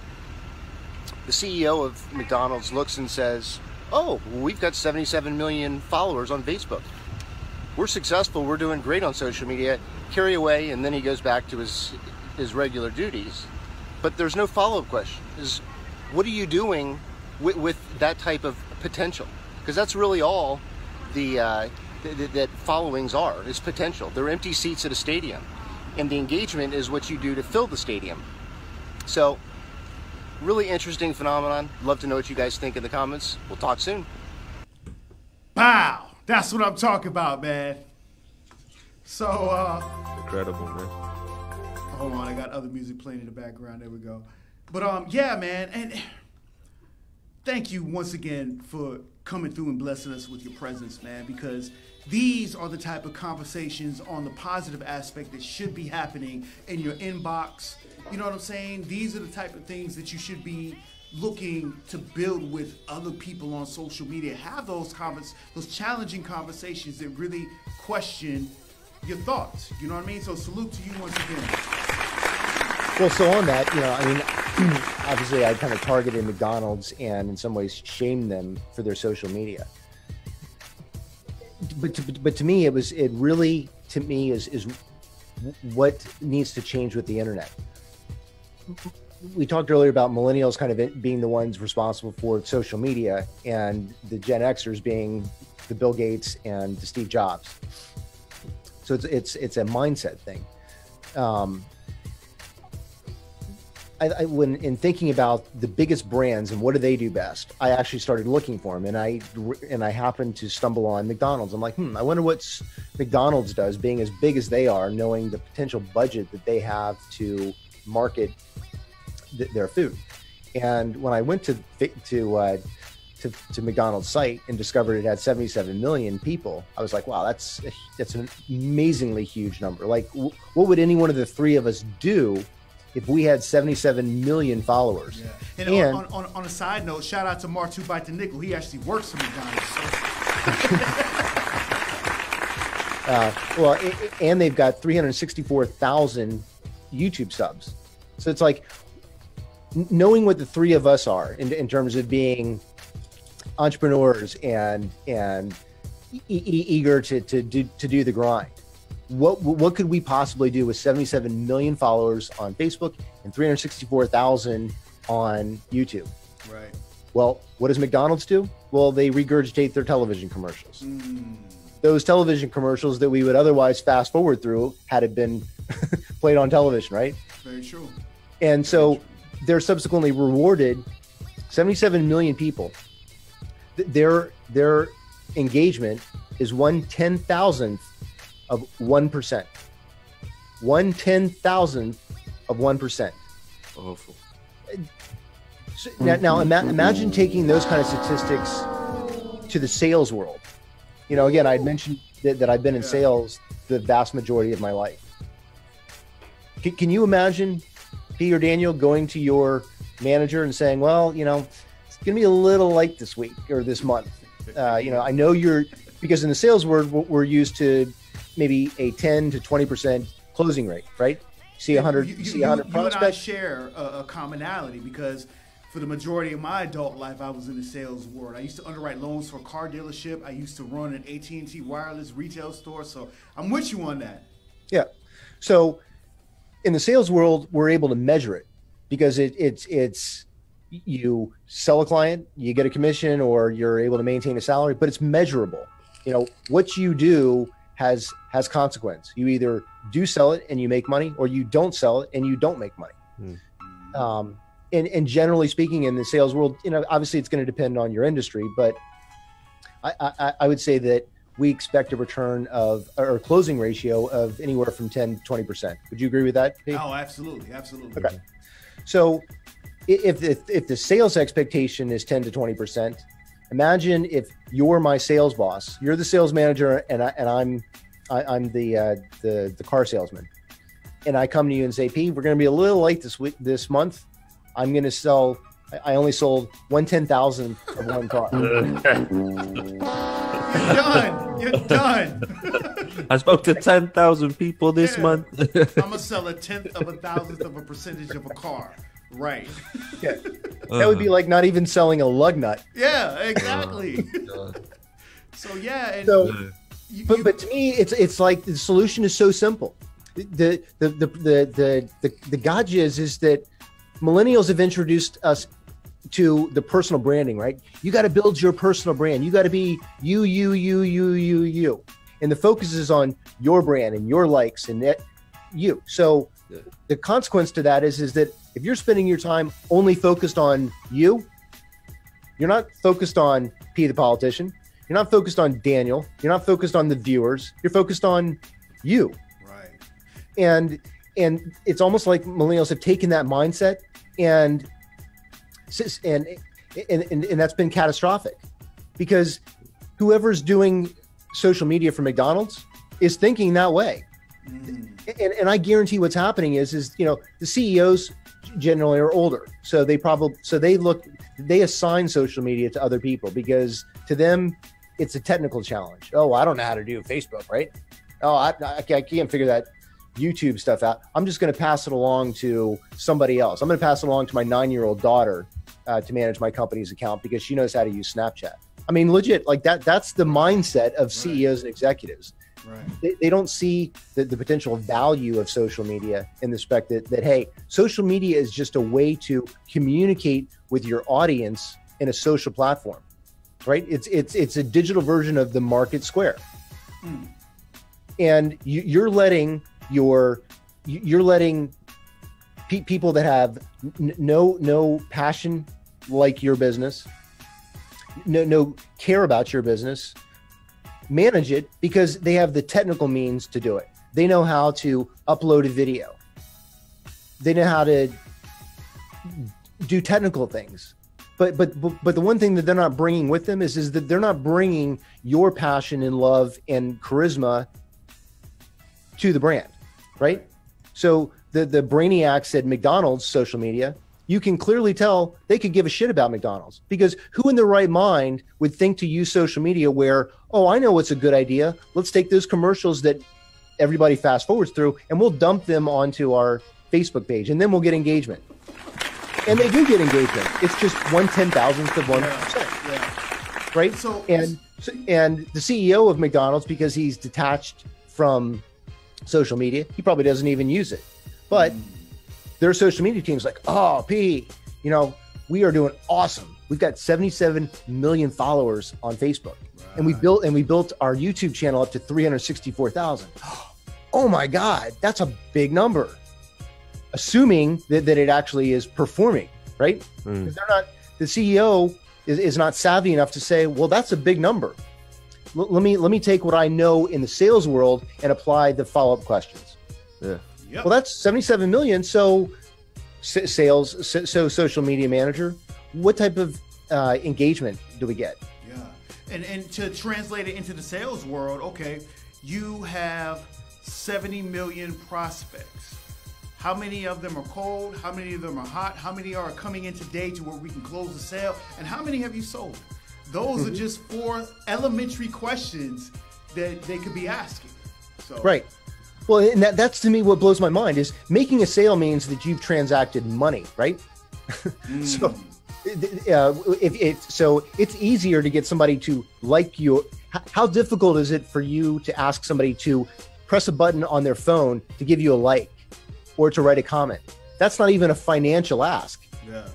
Speaker 3: the CEO of McDonald's looks and says, oh, well, we've got 77 million followers on Facebook. We're successful, we're doing great on social media, carry away, and then he goes back to his regular duties. But there's no follow-up question. What are you doing with that type of potential? Because that's really all that followings are, is potential. They're empty seats at a stadium. And the engagement is what you do to fill the stadium. So, really interesting phenomenon. Love to know what you guys think in the comments. We'll talk soon.
Speaker 2: Pow! That's what I'm talking about, man. So,
Speaker 1: Incredible, man.
Speaker 2: hold on, I got other music playing in the background. There we go. But, yeah, man. And thank you once again for coming through and blessing us with your presence, man, because these are the type of conversations on the positive aspect that should be happening in your inbox. You know what I'm saying? These are the type of things that you should be looking to build with other people on social media. Have those challenging conversations that really question your thoughts. You know what I mean? So salute to you once again.
Speaker 3: Well, so on that, you know, I mean, obviously I kind of targeted McDonald's and in some ways shamed them for their social media. But to me, it really is what needs to change with the internet. We talked earlier about millennials kind of being the ones responsible for social media, and the Gen Xers being the Bill Gates and the Steve Jobs. So it's a mindset thing. When in thinking about the biggest brands and what do they do best, I actually started looking for them, and I happened to stumble on McDonald's. I'm like, I wonder what McDonald's does, being as big as they are, knowing the potential budget that they have to market their food. And when I went to McDonald's site and discovered it had 77 million people, I was like, wow, that's an amazingly huge number. Like, what would any one of the three of us do if we had 77 million followers?
Speaker 2: Yeah. And on a side note, shout out to Martu Bite the Nickel. He actually works for McDonald's. So.
Speaker 3: And they've got 364,000 YouTube subs. So it's like knowing what the three of us are in terms of being entrepreneurs and eager to do the grind. What could we possibly do with 77 million followers on Facebook and 364,000 on YouTube?
Speaker 2: Right.
Speaker 3: Well, what does McDonald's do? Well, they regurgitate their television commercials. Those television commercials that we would otherwise fast forward through had it been played on television, right?
Speaker 2: Very true.
Speaker 3: And so they're subsequently rewarded 77 million people. Their engagement is 1/10,000th of 1%. 1/10,000th of 1%.
Speaker 1: Awful.
Speaker 3: So now imagine taking those kind of statistics to the sales world. You know, again, I had mentioned that I've been in sales the vast majority of my life. Can you imagine, P or Daniel, going to your manager and saying, well, you know, it's going to be a little light this week or this month. You know, I know because in the sales world, we're used to maybe a 10 to 20% closing rate, right? See 100 prospects.
Speaker 2: You and I share a commonality because for the majority of my adult life, I was in the sales world. I used to underwrite loans for a car dealership. I used to run an AT&T wireless retail store. So I'm with you on that.
Speaker 3: Yeah. So in the sales world, we're able to measure it because it's you sell a client, you get a commission, or you're able to maintain a salary, but it's measurable. You know, what you do has consequence. You either do sell it and you make money, or you don't sell it and you don't make money. And generally speaking, in the sales world, you know, obviously it's going to depend on your industry, but I would say that we expect a return or closing ratio of anywhere from 10 to 20%. Would you agree with that, Pete?
Speaker 2: Oh, absolutely. Absolutely.
Speaker 3: Okay. So if the sales expectation is 10 to 20%, imagine if you're my sales boss, you're the sales manager, and I'm the car salesman, and I come to you and say, Pete, we're going to be a little late this month. I'm going to sell. I only sold 1/10,000th of one car.
Speaker 2: You're done.
Speaker 1: I spoke to 10,000 people this month.
Speaker 2: I'm gonna sell 1/10 of 1,000th of a percentage of a car. Right.
Speaker 3: Yeah. That would be like not even selling a lug nut.
Speaker 2: Yeah, exactly. So yeah, and
Speaker 3: but to me, it's like the solution is so simple. The gotcha is that millennials have introduced us to the personal branding, right? You got to build your personal brand. You got to be you. And the focus is on your brand and your likes and you. So the consequence to that is that if you're spending your time only focused on you're not focused on P the politician. You're not focused on Daniel. You're not focused on the viewers. You're focused on you.
Speaker 2: Right.
Speaker 3: And it's almost like millennials have taken that mindset and that's been catastrophic, because whoever's doing social media for McDonald's is thinking that way. And I guarantee what's happening is you know, the CEOs generally are older, so they assign social media to other people because to them it's a technical challenge. Oh, I don't know how to do Facebook, right? Oh, I can't figure that YouTube stuff out. I'm just going to pass it along to somebody else. I'm going to pass it along to my 9-year-old daughter to manage my company's account because she knows how to use Snapchat. I mean, legit, like that's the mindset of CEOs and executives. Right. They don't see the potential value of social media in the respect that, hey, social media is just a way to communicate with your audience in a social platform, right? It's a digital version of the market square. And you're letting people that have no passion like your business, no care about your business, manage it because they have the technical means to do it. They know how to upload a video. They know how to do technical things. But the one thing that they're not bringing with them is that they're not bringing your passion and love and charisma to the brand, right? So the brainiacs at McDonald's social media, you can clearly tell they could give a shit about McDonald's, because who in their right mind would think to use social media where, oh, I know what's a good idea. Let's take those commercials that everybody fast forwards through and we'll dump them onto our Facebook page, and then we'll get engagement. And they do get engagement. It's just 1/10,000th of 1%, right? And the CEO of McDonald's, because he's detached from social media, he probably doesn't even use it. But their social media team's like, oh, P, we are doing awesome. We've got 77 million followers on Facebook, and we built our YouTube channel up to 364,000. Oh my God, that's a big number. Assuming that it actually is performing, right? Because the CEO is not savvy enough to say, well, that's a big number. Let me take what I know in the sales world and apply the follow-up questions.
Speaker 1: Yeah.
Speaker 2: Yep.
Speaker 3: Well, that's 77 million. So sales, so social media manager, what type of engagement do we get?
Speaker 2: Yeah. And to translate it into the sales world, okay, you have 70 million prospects. How many of them are cold? How many of them are hot? How many are coming in today to where we can close the sale? And how many have you sold? Those are just 4 elementary questions that they could be asking. So.
Speaker 3: Right. Well, and that's to me what blows my mind is making a sale means that you've transacted money, right? So so it's easier to get somebody to like you. How difficult is it for you to ask somebody to press a button on their phone to give you a like or to write a comment? That's not even a financial ask.
Speaker 2: Yeah.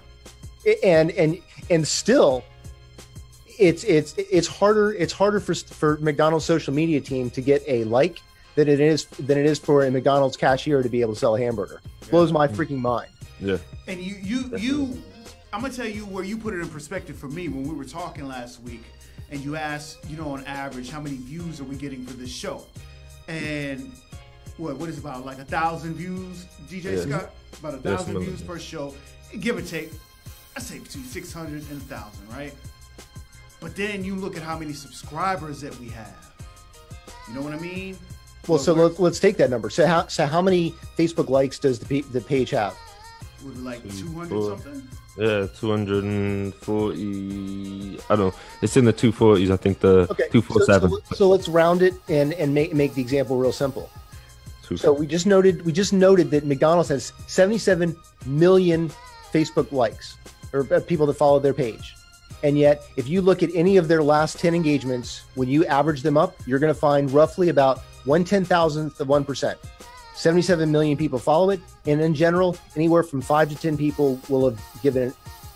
Speaker 3: And still, it's harder for McDonald's social media team to get a like than it is for a McDonald's cashier to be able to sell a hamburger. Blows my freaking mind.
Speaker 1: Yeah.
Speaker 2: And you I'm gonna tell you where you put it in perspective for me when we were talking last week, and you asked, on average, how many views are we getting for this show? And what is about like 1,000 views, DJ Scott? About 1,000 views per show, give or take. I say between 600 and 1,000, right? But then you look at how many subscribers that we have. You know what I mean?
Speaker 3: Well, so let's take that number. So how many Facebook likes does the page have?
Speaker 2: With like 200 something?
Speaker 1: Yeah, 240. I don't know. It's in the 240s. I think the 247.
Speaker 3: So let's round it and make the example real simple. So we just noted that McDonald's has 77 million Facebook likes or people that follow their page. And yet, if you look at any of their last 10 engagements, when you average them up, you're going to find roughly about 1/10,000th of 1%. 77 million people follow it. And in general, anywhere from 5 to 10 people will have given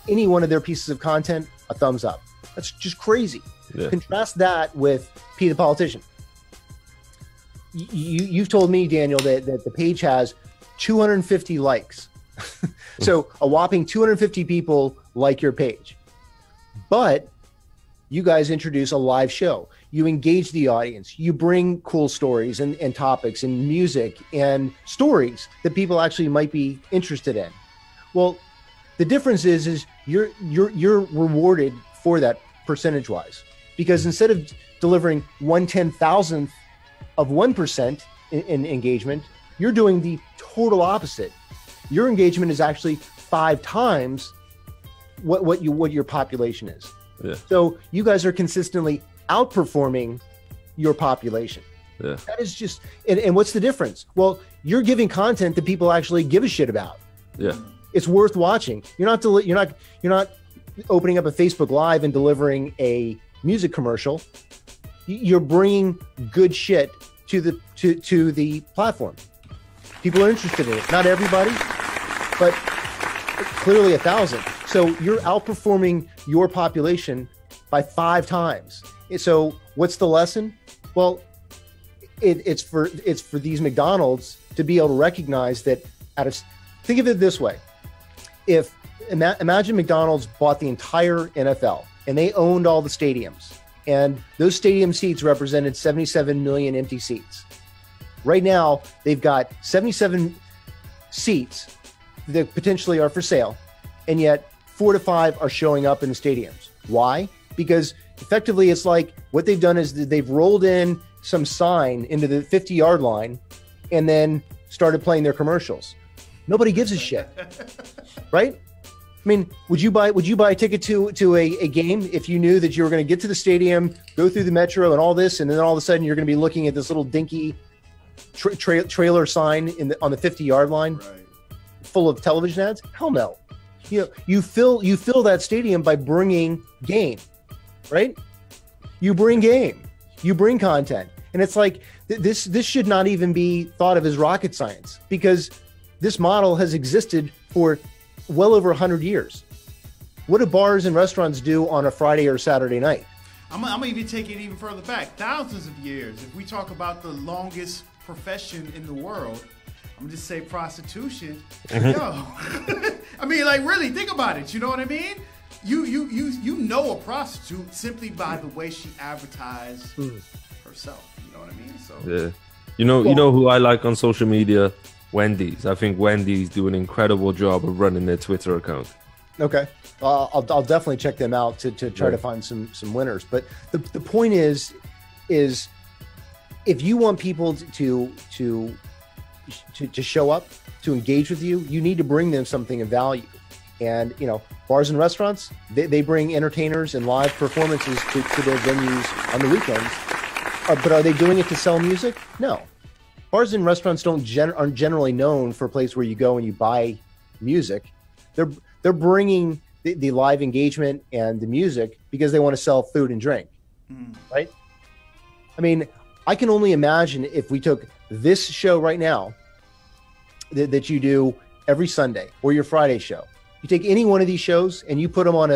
Speaker 3: any one of their pieces of content a thumbs up. That's just crazy. Yeah. Contrast that with PThePolitician. You've told me, Daniel, that the page has 250 likes. So a whopping 250 people like your page. But you guys introduce a live show. You engage the audience. You bring cool stories and topics and music and stories that people actually might be interested in. Well, the difference is you're rewarded for that percentage-wise, because instead of delivering 1/10,000th of 1% in engagement, you're doing the total opposite. Your engagement is actually 5 times what your population is.
Speaker 1: Yeah.
Speaker 3: So you guys are consistently outperforming your population.
Speaker 1: Yeah.
Speaker 3: That is just, and what's the difference? Well, you're giving content that people actually give a shit about.
Speaker 1: Yeah.
Speaker 3: It's worth watching. You're not opening up a Facebook Live and delivering a music commercial. You're bringing good shit to the platform. People are interested in it. Not everybody, but clearly 1,000. So you're outperforming your population by 5 times. So what's the lesson? Well, it's for these McDonald's to be able to recognize that. Think of it this way: if imagine McDonald's bought the entire NFL and they owned all the stadiums, and those stadium seats represented 77 million empty seats. Right now, they've got 77 seats that potentially are for sale, and yet 4 to 5 are showing up in the stadiums. Why? Because effectively, it's like what they've done is they've rolled in some sign into the 50-yard line and then started playing their commercials. Nobody gives a shit, right? I mean, would you buy a ticket to a game if you knew that you were going to get to the stadium, go through the metro and all this, and then all of a sudden you're going to be looking at this little dinky trailer sign on the 50-yard line?
Speaker 2: Right.
Speaker 3: full of television ads? Hell no. You fill that stadium by bringing game, right? You bring game, you bring content, and it's like this should not even be thought of as rocket science, because this model has existed for well over 100 years. What do bars and restaurants do on a Friday or Saturday night?
Speaker 2: I'm gonna even take it even further back, thousands of years. If we talk about the longest profession in the world, I'm gonna just say prostitution. Yo, I mean, like, really think about it. You know what I mean? You know a prostitute simply by the way she advertised herself. You know what I mean? So
Speaker 1: yeah, you know who I like on social media? Wendy's. I think Wendy's do an incredible job of running their Twitter account.
Speaker 3: Okay, I'll definitely check them out to try to find some winners. But the point is if you want people to show up, to engage with you, you need to bring them something of value. And bars and restaurants, they bring entertainers and live performances to their venues on the weekends. But are they doing it to sell music? No. Bars and restaurants aren't generally known for a place where you go and you buy music. They're bringing the live engagement and the music because they want to sell food and drink, right? I mean, I can only imagine if we took this show right now that you do every Sunday, or your Friday show. You take any one of these shows and you put them on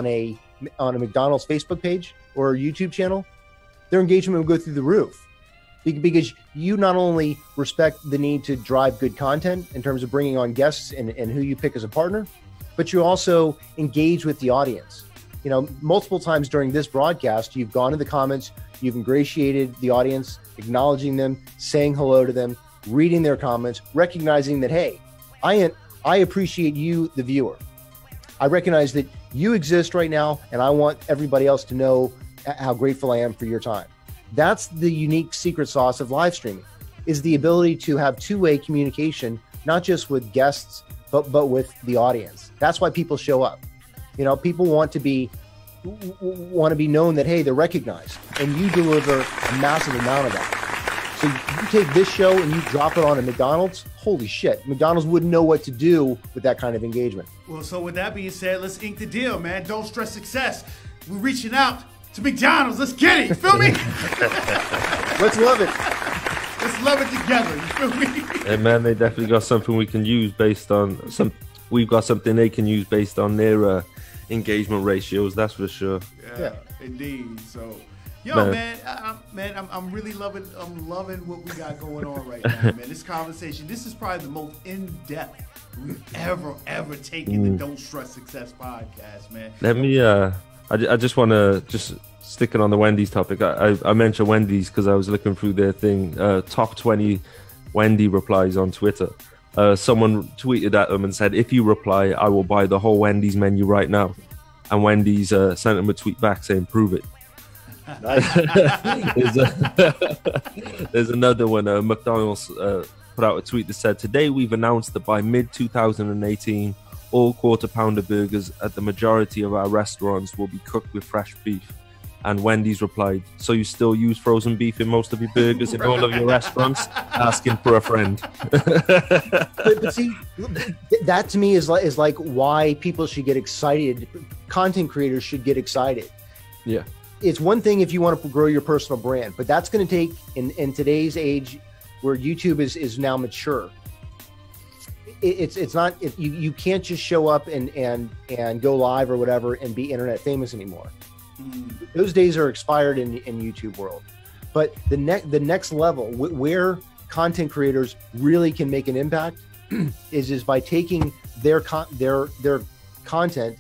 Speaker 3: a McDonald's Facebook page or YouTube channel, their engagement will go through the roof, because you not only respect the need to drive good content in terms of bringing on guests and who you pick as a partner, but you also engage with the audience. Multiple times during this broadcast, you've gone to the comments, you've ingratiated the audience, acknowledging them, saying hello to them, reading their comments, recognizing that, hey, I appreciate you, the viewer. I recognize that you exist right now, and I want everybody else to know how grateful I am for your time. That's the unique secret sauce of live streaming, is the ability to have two-way communication, not just with guests, but with the audience. That's why people show up. People want to be known that, hey, they're recognized, and you deliver a massive amount of that. So you take this show and you drop it on a McDonald's, holy shit, McDonald's wouldn't know what to do with that kind of engagement.
Speaker 2: Well, so with that being said, let's ink the deal, man. Don't stress success. We're reaching out to McDonald's. Let's get it. You feel me?
Speaker 3: Let's love it.
Speaker 2: Let's love it together. You feel me?
Speaker 1: Hey man, they definitely got something we can use based on we've got something they can use based on their engagement ratios. That's for sure.
Speaker 2: Yeah. Indeed. So, yo, man, I'm really loving what we got going on right now, man. This conversation, this is probably the most in-depth we've ever taken the Don't Stress Success podcast, man.
Speaker 1: Let me I just want to sticking on the Wendy's topic. I mentioned Wendy's because I was looking through their thing, top 20 Wendy replies on Twitter. Someone tweeted at them and said, if you reply, I will buy the whole Wendy's menu right now. And Wendy's sent them a tweet back saying, prove it. There's another one. McDonald's put out a tweet that said, today we've announced that by mid-2018, all quarter pounder burgers at the majority of our restaurants will be cooked with fresh beef. And Wendy's replied, so you still use frozen beef in most of your burgers in all of your restaurants? Asking for a friend.
Speaker 3: but see, that to me is like why people should get excited. Content creators should get excited.
Speaker 1: Yeah.
Speaker 3: It's one thing if you want to grow your personal brand, but that's going to take, in today's age where YouTube is now mature, it's not, you can't just show up and go live or whatever and be internet famous anymore. Those days are expired in YouTube world. But the next level where content creators really can make an impact is by taking their content,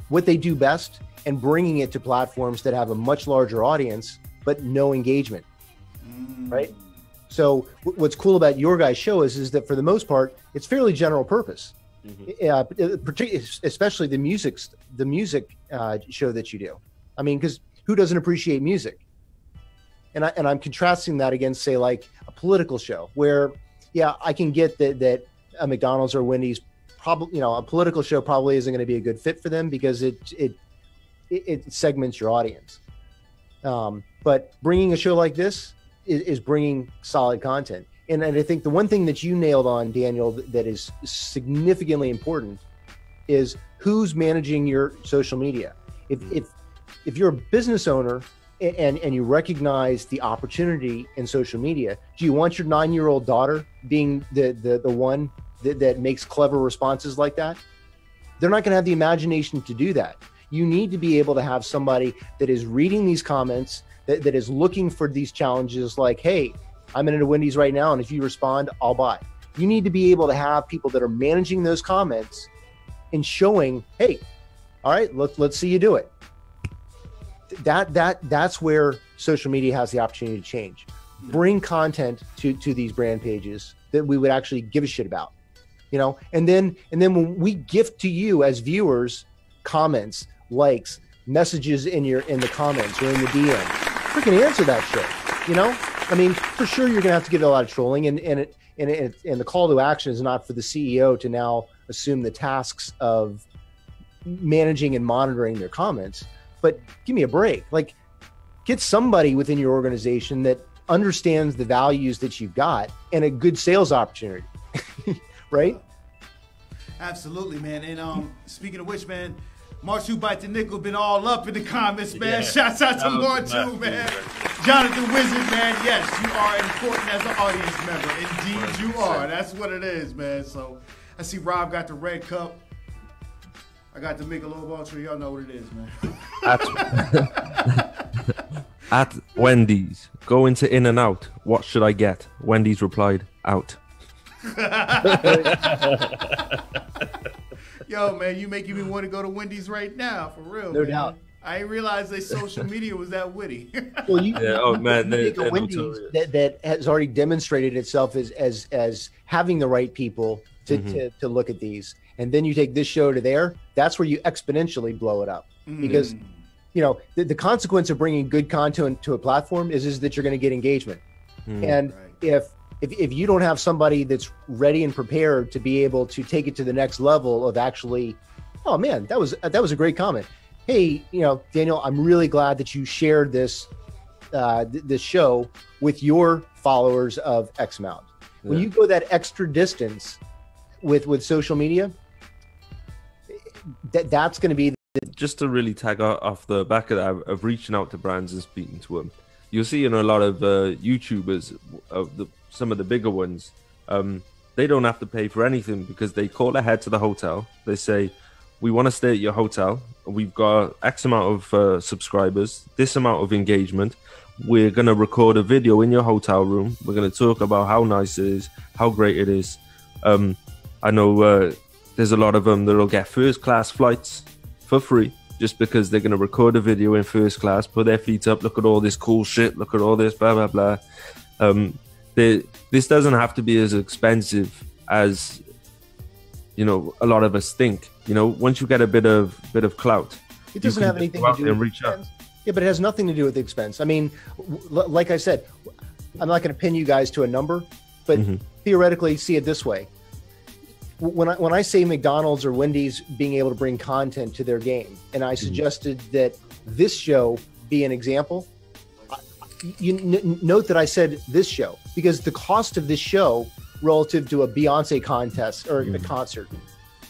Speaker 3: what they do best, and bringing it to platforms that have a much larger audience but no engagement, right? So what's cool about your guys' show is that for the most part it's fairly general purpose. Especially the music show that you do. I mean, because who doesn't appreciate music? And I'm contrasting that against, say, like a political show where, yeah, I can get that a McDonald's or Wendy's probably, a political show probably isn't going to be a good fit for them because it segments your audience. But bringing a show like this is bringing solid content. And I think the one thing that you nailed on, Daniel, that is significantly important is who's managing your social media. If you're a business owner and you recognize the opportunity in social media, do you want your 9-year-old daughter being the one that makes clever responses like that? They're not going to have the imagination to do that. You need to be able to have somebody that is reading these comments, that is looking for these challenges like, hey, I'm in a Wendy's right now, and if you respond, I'll buy. You need to be able to have people that are managing those comments and showing, hey, all right, let's see you do it. That's where social media has the opportunity to change. Bring content to these brand pages that we would actually give a shit about, you know. And then when we gift to you as viewers comments, likes, messages in the comments or in the DM, freaking answer that shit, you know. I mean, for sure you're gonna have to get a lot of trolling, and the call to action is not for the CEO to now assume the tasks of managing and monitoring their comments. But give me a break. Like, get somebody within your organization that understands the values that you've got and a good sales opportunity, right?
Speaker 2: Absolutely, man. And speaking of which, man, March Who Bite the Nickel been all up in the comments, man. Yeah. Shouts out to March Who, man. Jonathan Wizard, man. Yes, you are important as an audience member. Indeed, you are. That's what it is, man. So I see Rob got the red cup. I got the Michelob Ultra. Y'all know what it is, man.
Speaker 1: At Wendy's, go into In-N-Out. What should I get? Wendy's replied, out.
Speaker 2: Yo, man, you making me want to go to Wendy's right now, for real.
Speaker 3: No
Speaker 2: man.
Speaker 3: doubt.
Speaker 2: I didn't realize their social media was that witty.
Speaker 3: Well,
Speaker 1: oh man,
Speaker 3: they're Wendy's that has already demonstrated itself as having the right people to look at these, and then you take this show to there. That's where you exponentially blow it up, because you know the consequence of bringing good content to a platform is that you're going to get engagement, and right. If you don't have somebody that's ready and prepared to be able to take it to the next level of actually, oh man, that was a great comment. Hey, you know, Daniel, I'm really glad that you shared this show with your followers of X amount. Yeah. When you go that extra distance with social media, that's going to be
Speaker 1: just to really tag off the back of that, of reaching out to brands and speaking to them. You'll see in a lot of YouTubers, some of the bigger ones, they don't have to pay for anything because they call ahead to the hotel. They say, we want to stay at your hotel. We've got X amount of subscribers, this amount of engagement. We're going to record a video in your hotel room. We're going to talk about how nice it is, how great it is. I know there's a lot of them that'll get first class flights for free just because they're going to record a video in first class, put their feet up, look at all this cool shit, look at all this, blah, blah, blah. This doesn't have to be as expensive as, you know, a lot of us think. You know, once you get a bit of clout,
Speaker 3: it doesn't have anything to do with
Speaker 1: reach out.
Speaker 3: Yeah, but it has nothing to do with the expense. I mean, like I said, I'm not going to pin you guys to a number, but theoretically, see it this way. When I say McDonald's or Wendy's being able to bring content to their game, and I suggested that this show be an example, note that I said this show, because the cost of this show relative to a Beyonce contest or a concert,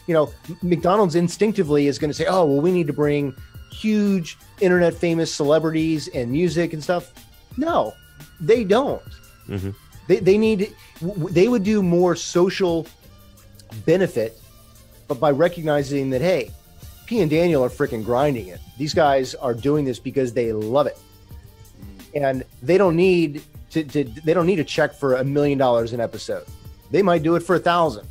Speaker 3: you know, McDonald's instinctively is going to say, oh, well, we need to bring huge internet famous celebrities and music and stuff. No, they don't. They would do more social benefit, but by recognizing that, hey, P and Daniel are freaking grinding it. These guys are doing this because they love it, and they don't need a check for $1 million an episode. They might do it for 1,000.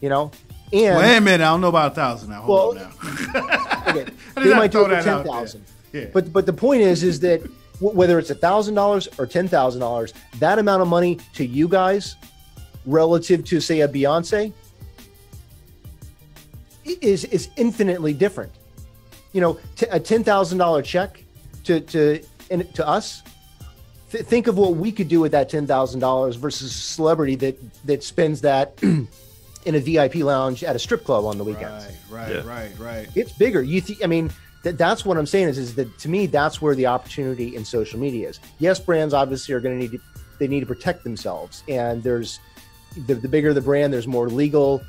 Speaker 3: You know. And
Speaker 2: wait a minute, I don't know about 1,000 now. Hold on now.
Speaker 3: Okay, they might do it for 10,000. Yeah. But the point is that whether it's $1,000 or $10,000, that amount of money to you guys, relative to say a Beyonce, is infinitely different. You know, a $10,000 check to us. Think of what we could do with that $10,000 versus a celebrity that spends that in a VIP lounge at a strip club on the weekends.
Speaker 2: Right.
Speaker 3: It's bigger. I mean, that's what I'm saying is that to me, that's where the opportunity in social media is. Yes, brands obviously are going to need they need to protect themselves. And there's the bigger the brand, there's more legal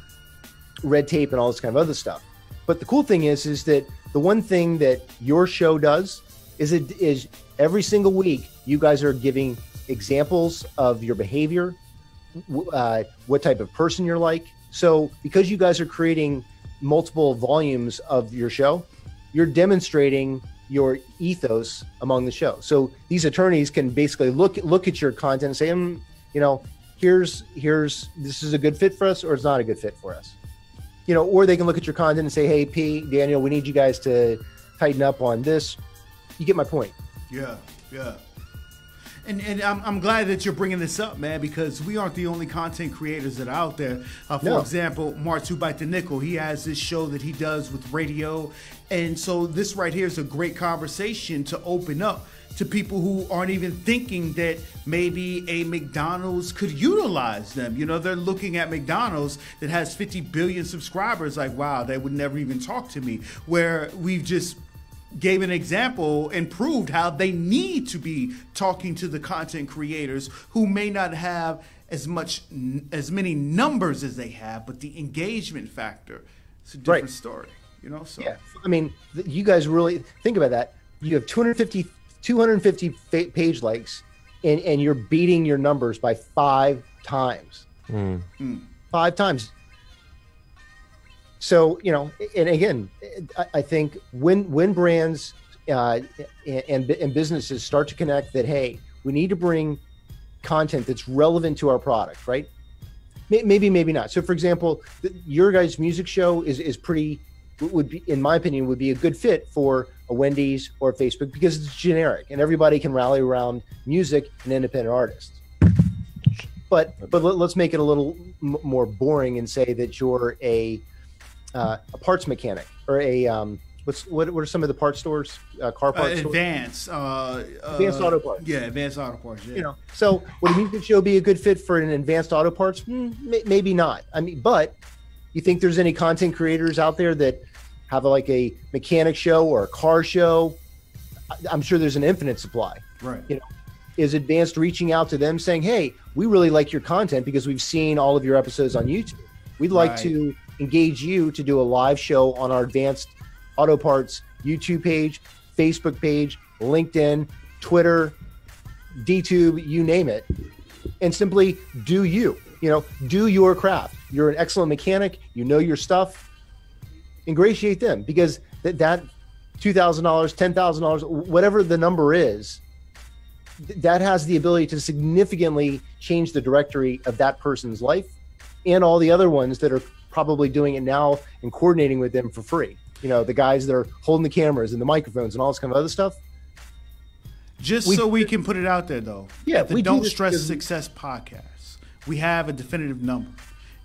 Speaker 3: red tape and all this kind of other stuff. But the cool thing is that the one thing that your show does is every single week you guys are giving examples of your behavior, what type of person you're like. So because you guys are creating multiple volumes of your show, you're demonstrating your ethos among the show. So these attorneys can basically look at your content and say, you know, here's this is a good fit for us, or it's not a good fit for us. You know, or they can look at your content and say, hey, P, Daniel, we need you guys to tighten up on this. You get my point.
Speaker 2: Yeah. And I'm glad that you're bringing this up, man, because we aren't the only content creators that are out there. For example, Mark Two Bite the Nickel, he has this show that he does with radio. And so this right here is a great conversation to open up to people who aren't even thinking that maybe a McDonald's could utilize them. You know, they're looking at McDonald's that has 50 billion subscribers like, wow, they would never even talk to me. Where we've just gave an example and proved how they need to be talking to the content creators who may not have as many numbers as they have, but the engagement factor, it's a different story, you know? So
Speaker 3: yeah, I mean, you guys really think about that. You have 250 page likes and you're beating your numbers by 5 times. 5 times. So, you know, and again, I think when brands and businesses start to connect that, hey, we need to bring content that's relevant to our product, right? Maybe not. So, for example, your guys' music show is pretty, would be, in my opinion, would be a good fit for a Wendy's or a Facebook because it's generic and everybody can rally around music and independent artists. But let's make it a little more boring and say that you're a parts mechanic or a what are some of the parts stores, car parts stores? Advanced auto parts.
Speaker 2: Yeah, advanced auto parts. Yeah.
Speaker 3: You know, so would a music show be a good fit for an advanced auto parts? Maybe not. I mean, but you think there's any content creators out there that have like a mechanic show or a car show? I'm sure there's an infinite supply.
Speaker 2: Right.
Speaker 3: You know, is Advanced reaching out to them saying, hey, we really like your content because we've seen all of your episodes on YouTube. We'd like to engage you to do a live show on our Advanced Auto Parts YouTube page, Facebook page, LinkedIn, Twitter, DTube, you name it, and simply do you know, do your craft. You're an excellent mechanic. You know your stuff. Ingratiate them because that $2,000, $10,000, whatever the number is, that has the ability to significantly change the directory of that person's life and all the other ones that are probably doing it now and coordinating with them for free. You know, the guys that are holding the cameras and the microphones and all this kind of other stuff.
Speaker 2: So we can put it out there, though.
Speaker 3: Yeah,
Speaker 2: the Don't Stress Success podcast. We have a definitive number.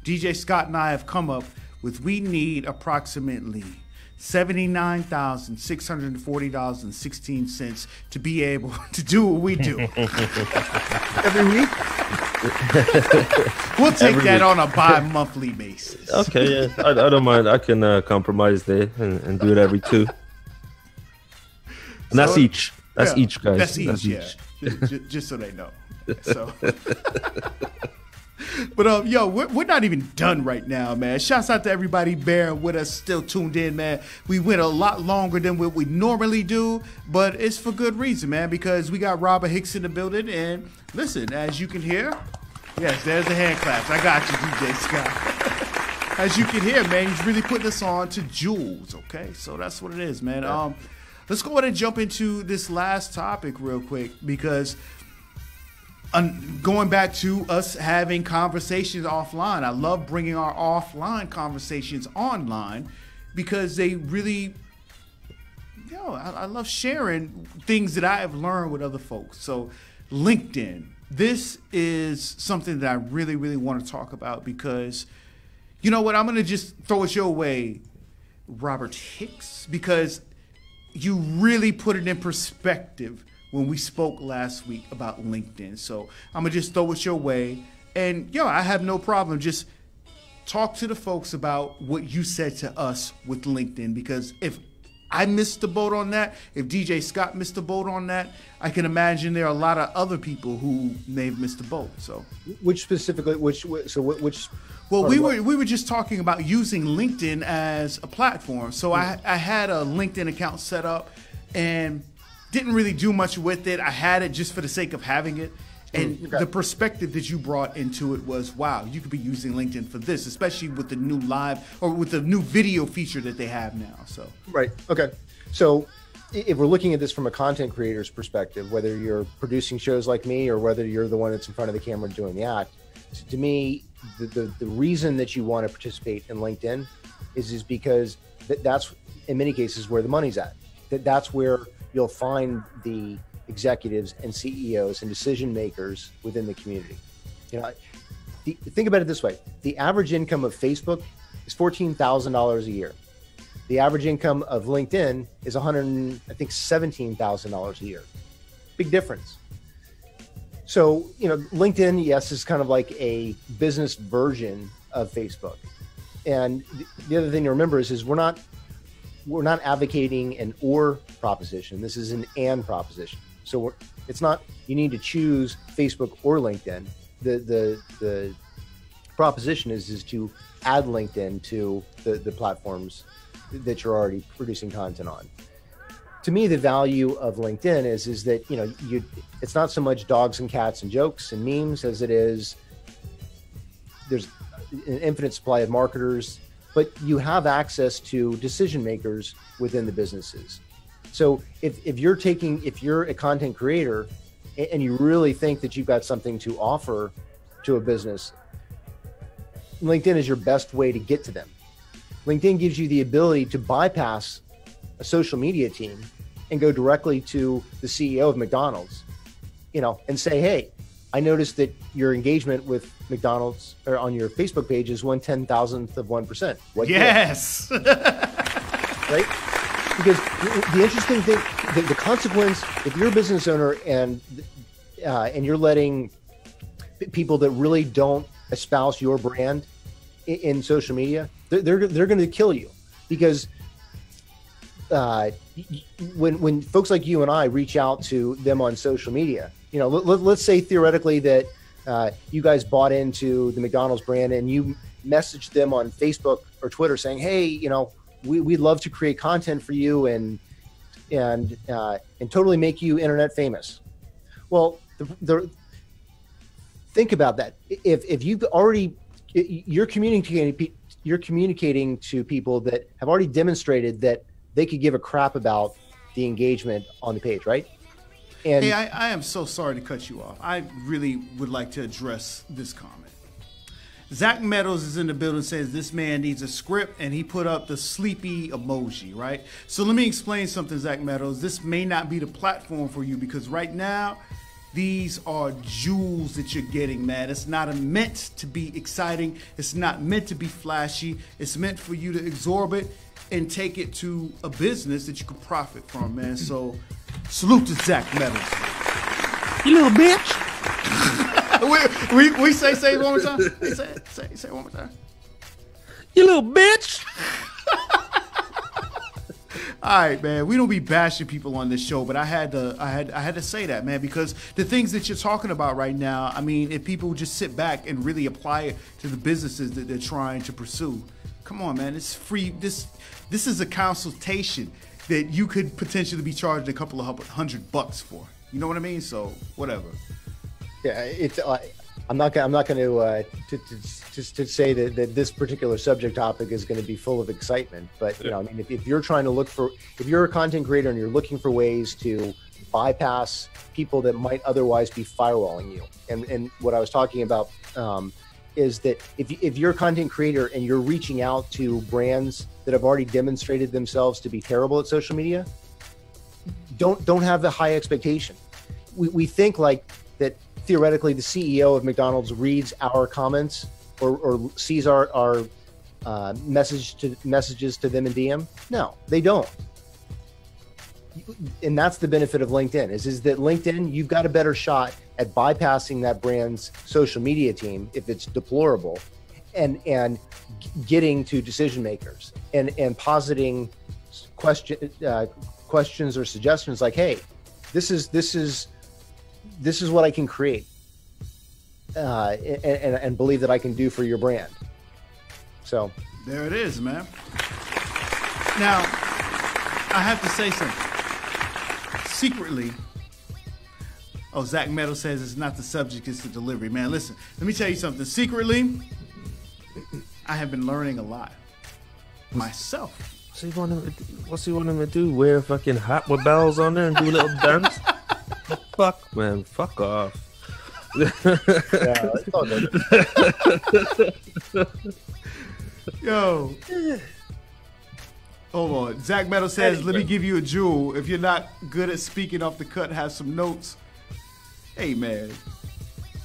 Speaker 2: DJ Scott and I have come up with, we need approximately $79,640.16 to be able to do what we do.
Speaker 3: Every week?
Speaker 2: We'll take that on a bi-monthly basis.
Speaker 1: Okay, yeah. I don't mind. I can compromise there and do it every 2. And that's each. That's each, guys.
Speaker 2: That's each. Just so they know. So... But yo, we're not even done right now, man. Shouts out to everybody bearing with us, still tuned in, man. We went a lot longer than what we normally do, but it's for good reason, man, because we got Robert Hicks in the building. And listen, as you can hear, yes, there's the hand claps. I got you, DJ Scott. As you can hear, man, he's really putting us on to jewels, okay? So that's what it is, man. Let's go ahead and jump into this last topic real quick because... going back to us having conversations offline, I love bringing our offline conversations online because they really, I love sharing things that I have learned with other folks. So LinkedIn, this is something that I really, really want to talk about because, you know what, I'm going to just throw it your way, Robert Hicks, because you really put it in perspective when we spoke last week about LinkedIn. So I'm going to just throw it your way. And, I have no problem. Just talk to the folks about what you said to us with LinkedIn. Because if I missed the boat on that, if DJ Scott missed the boat on that, I can imagine there are a lot of other people who may have missed the boat. So,
Speaker 3: which specifically, which?
Speaker 2: Well, we were just talking about using LinkedIn as a platform. So I had a LinkedIn account set up and didn't really do much with it. I had it just for the sake of having it. And the perspective that you brought into it was, wow, you could be using LinkedIn for this, especially with the new live or with the new video feature that they have now. So
Speaker 3: right. Okay. So if we're looking at this from a content creator's perspective, whether you're producing shows like me or whether you're the one that's in front of the camera doing the act, to me, the reason that you want to participate in LinkedIn is because that's in many cases where the money's at. That's where you'll find the executives and CEOs and decision makers within the community. You know, think about it this way: the average income of Facebook is $14,000 a year. The average income of LinkedIn is $17,000 a year. Big difference. So, you know, LinkedIn, yes, is kind of like a business version of Facebook. And the other thing to remember is we're not advocating an or proposition. This is an and proposition. So it's not you need to choose Facebook or LinkedIn. The proposition is to add LinkedIn to the platforms that you're already producing content on. To me, the value of LinkedIn is that, you know, it's not so much dogs and cats and jokes and memes as it is there's an infinite supply of marketers, but you have access to decision makers within the businesses. So if you're a content creator and you really think that you've got something to offer to a business, LinkedIn is your best way to get to them. LinkedIn gives you the ability to bypass a social media team and go directly to the CEO of McDonald's, you know, and say, hey, I noticed that your engagement with McDonald's or on your Facebook page is 1/10,000th of 1%. What?
Speaker 2: Yes.
Speaker 3: Right? Because the interesting thing, the consequence, if you're a business owner and you're letting people that really don't espouse your brand in social media, they're going to kill you. Because when folks like you and I reach out to them on social media, you know, let's say theoretically that you guys bought into the McDonald's brand and you messaged them on Facebook or Twitter saying, hey, you know, we'd love to create content for you and totally make you internet famous. Well, think about that. If you've already, you're communicating to people that have already demonstrated that they could give a crap about the engagement on the page, right? And
Speaker 2: hey, I am so sorry to cut you off. I really would like to address this comment. Zach Meadows is in the building, says this man needs a script, and he put up the sleepy emoji, right? So let me explain something, Zach Meadows. This may not be the platform for you because right now, these are jewels that you're getting, man. It's not meant to be exciting. It's not meant to be flashy. It's meant for you to absorb it and take it to a business that you can profit from, man. So salute to Zach Meadows.
Speaker 1: You little bitch.
Speaker 2: we say it one more time. Say it one more time.
Speaker 1: You little bitch.
Speaker 2: All right, man. We don't be bashing people on this show, but I had to say that, man, because the things that you're talking about right now, I mean, if people just sit back and really apply it to the businesses that they're trying to pursue, come on, man. It's free. This is a consultation that you could potentially be charged a couple of $100 for. You know what I mean? So whatever.
Speaker 3: Yeah, it's. I'm not going to say that this particular subject topic is going to be full of excitement, but you know, I mean, if you're trying to if you're a content creator and you're looking for ways to bypass people that might otherwise be firewalling you, and what I was talking about is that if you're a content creator and you're reaching out to brands that have already demonstrated themselves to be terrible at social media, don't have the high expectation. We think like that. Theoretically, the CEO of McDonald's reads our comments or sees our messages to them in DM. No, they don't. And that's the benefit of LinkedIn is that LinkedIn, you've got a better shot at bypassing that brand's social media team if it's deplorable and getting to decision makers and positing questions or suggestions like, hey, this is what I can create, and believe that I can do for your brand. So
Speaker 2: there it is, man. Now, I have to say something. Secretly, Zach Meadow says it's not the subject, it's the delivery. Man, listen, let me tell you something. Secretly, I have been learning a lot myself.
Speaker 1: What's he want him to do? Wear a fucking hat with bells on there and do a little dance? Fuck, man. Fuck off.
Speaker 3: Yeah, it's all good.
Speaker 2: Yo. Hold on. Zach Meadow says, let me give you a jewel. If you're not good at speaking off the cut, have some notes. Hey, man.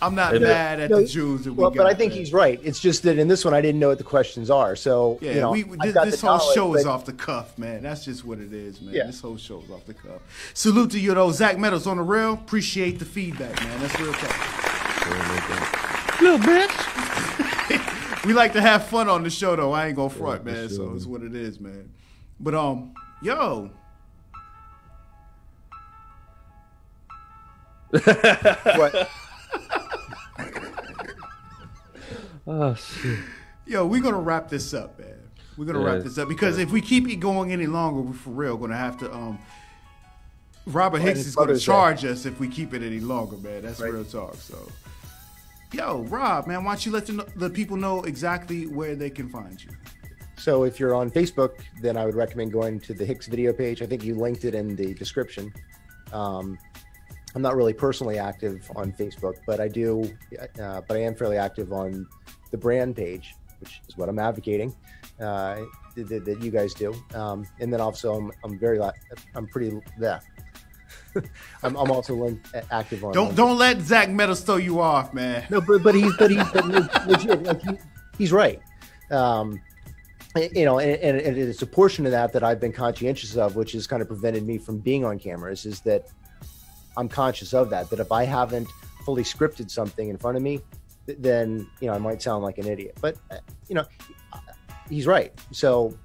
Speaker 2: I'm not mad at the jewels that we got.
Speaker 3: But I think he's right. It's just that in this one, I didn't know what the questions are. So,
Speaker 2: yeah, this whole show is off the cuff, man. That's just what it is, man. Yeah. This whole show is off the cuff. Salute to you, though. Zach Meadows on the real. Appreciate the feedback, man. That's real talk.
Speaker 1: Little bitch.
Speaker 2: We like to have fun on the show, though. I ain't gonna front, man. So it's what it is, man. But yo.
Speaker 3: What?
Speaker 1: Oh shit.
Speaker 2: Yo, we're gonna wrap this up, man. We're gonna wrap this up because if we keep it going any longer, we're for real gonna have to. Robert Hicks is gonna charge us if we keep it any longer, man. That's real talk. So, yo, Rob, man, why don't you let the people know exactly where they can find you?
Speaker 3: So if you're on Facebook, then I would recommend going to the Hicks video page. I think you linked it in the description. I'm not really personally active on Facebook, but I am fairly active on the brand page, which is what I'm advocating that you guys do. And then also I'm also active on.
Speaker 2: Don't let Zach Meadows throw you off, man.
Speaker 3: No, but he's legit. Like he's right. And it's a portion of that I've been conscientious of, which has kind of prevented me from being on cameras, is that I'm conscious of that if I haven't fully scripted something in front of me, then, I might sound like an idiot, but he's right. So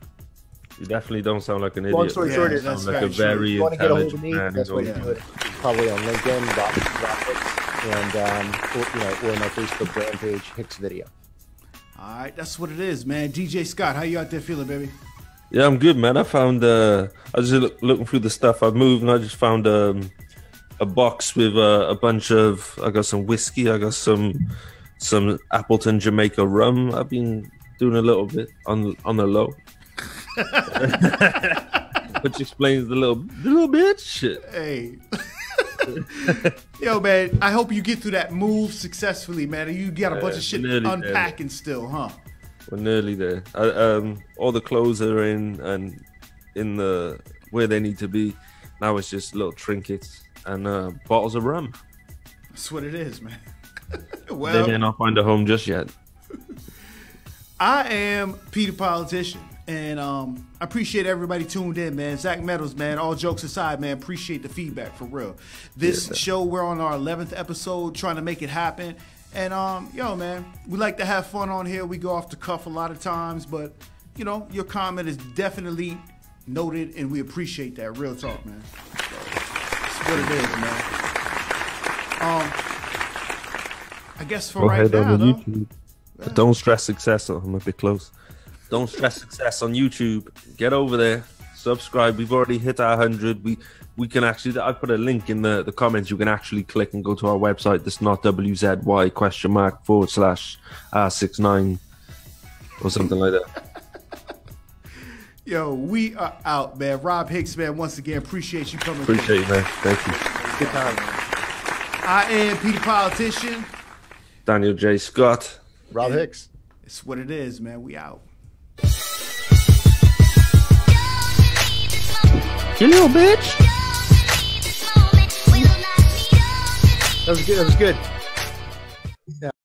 Speaker 1: you definitely don't sound like an idiot.
Speaker 3: Long story short,
Speaker 1: sound like a very intelligent man.
Speaker 3: That's what you do it. Probably on LinkedIn, and or my Facebook brand page, Hicks Video.
Speaker 2: All right, that's what it is, man. DJ Scott, how you out there feeling, baby?
Speaker 1: Yeah, I'm good, man. I found I was just looking through the stuff I've moved, and I just found a box with a bunch of. I got some whiskey. I got some Appleton Jamaica rum. I've been doing a little bit on the low, which explains the little bitch.
Speaker 2: Hey, yo, man. I hope you get through that move successfully, man. You got a bunch of shit unpacking still, huh?
Speaker 1: We're nearly there. All the clothes are in and in the where they need to be. Now it's just little trinkets and bottles of rum.
Speaker 2: That's what it is, man. Well,
Speaker 1: they may not find a home just yet.
Speaker 2: I am PThePolitician, and I appreciate everybody tuned in, man. Zach Meadows, man. All jokes aside, man. Appreciate the feedback for real. This show, we're on our 11th episode, trying to make it happen. And yo, man, we like to have fun on here. We go off the cuff a lot of times, but your comment is definitely noted, and we appreciate that. Real talk, man. So, that's what it is, man. I guess for right now, though,
Speaker 1: YouTube. But don't stress success. I'm a bit close. Don't stress success on YouTube. Get over there. Subscribe. We've already hit our 100. We can actually. I put a link in the comments. You can actually click and go to our website. That's not WZY?/R69 or something like that.
Speaker 2: Yo, we are out, man. Rob Hicks, man. Once again, appreciate you coming.
Speaker 1: Appreciate you, man. Thank you.
Speaker 3: Good time, man.
Speaker 2: I am PThePolitician.
Speaker 1: Daniel J. Scott.
Speaker 3: Rob Hicks.
Speaker 2: It's what it is, man. We out.
Speaker 1: You little bitch.
Speaker 3: That was good.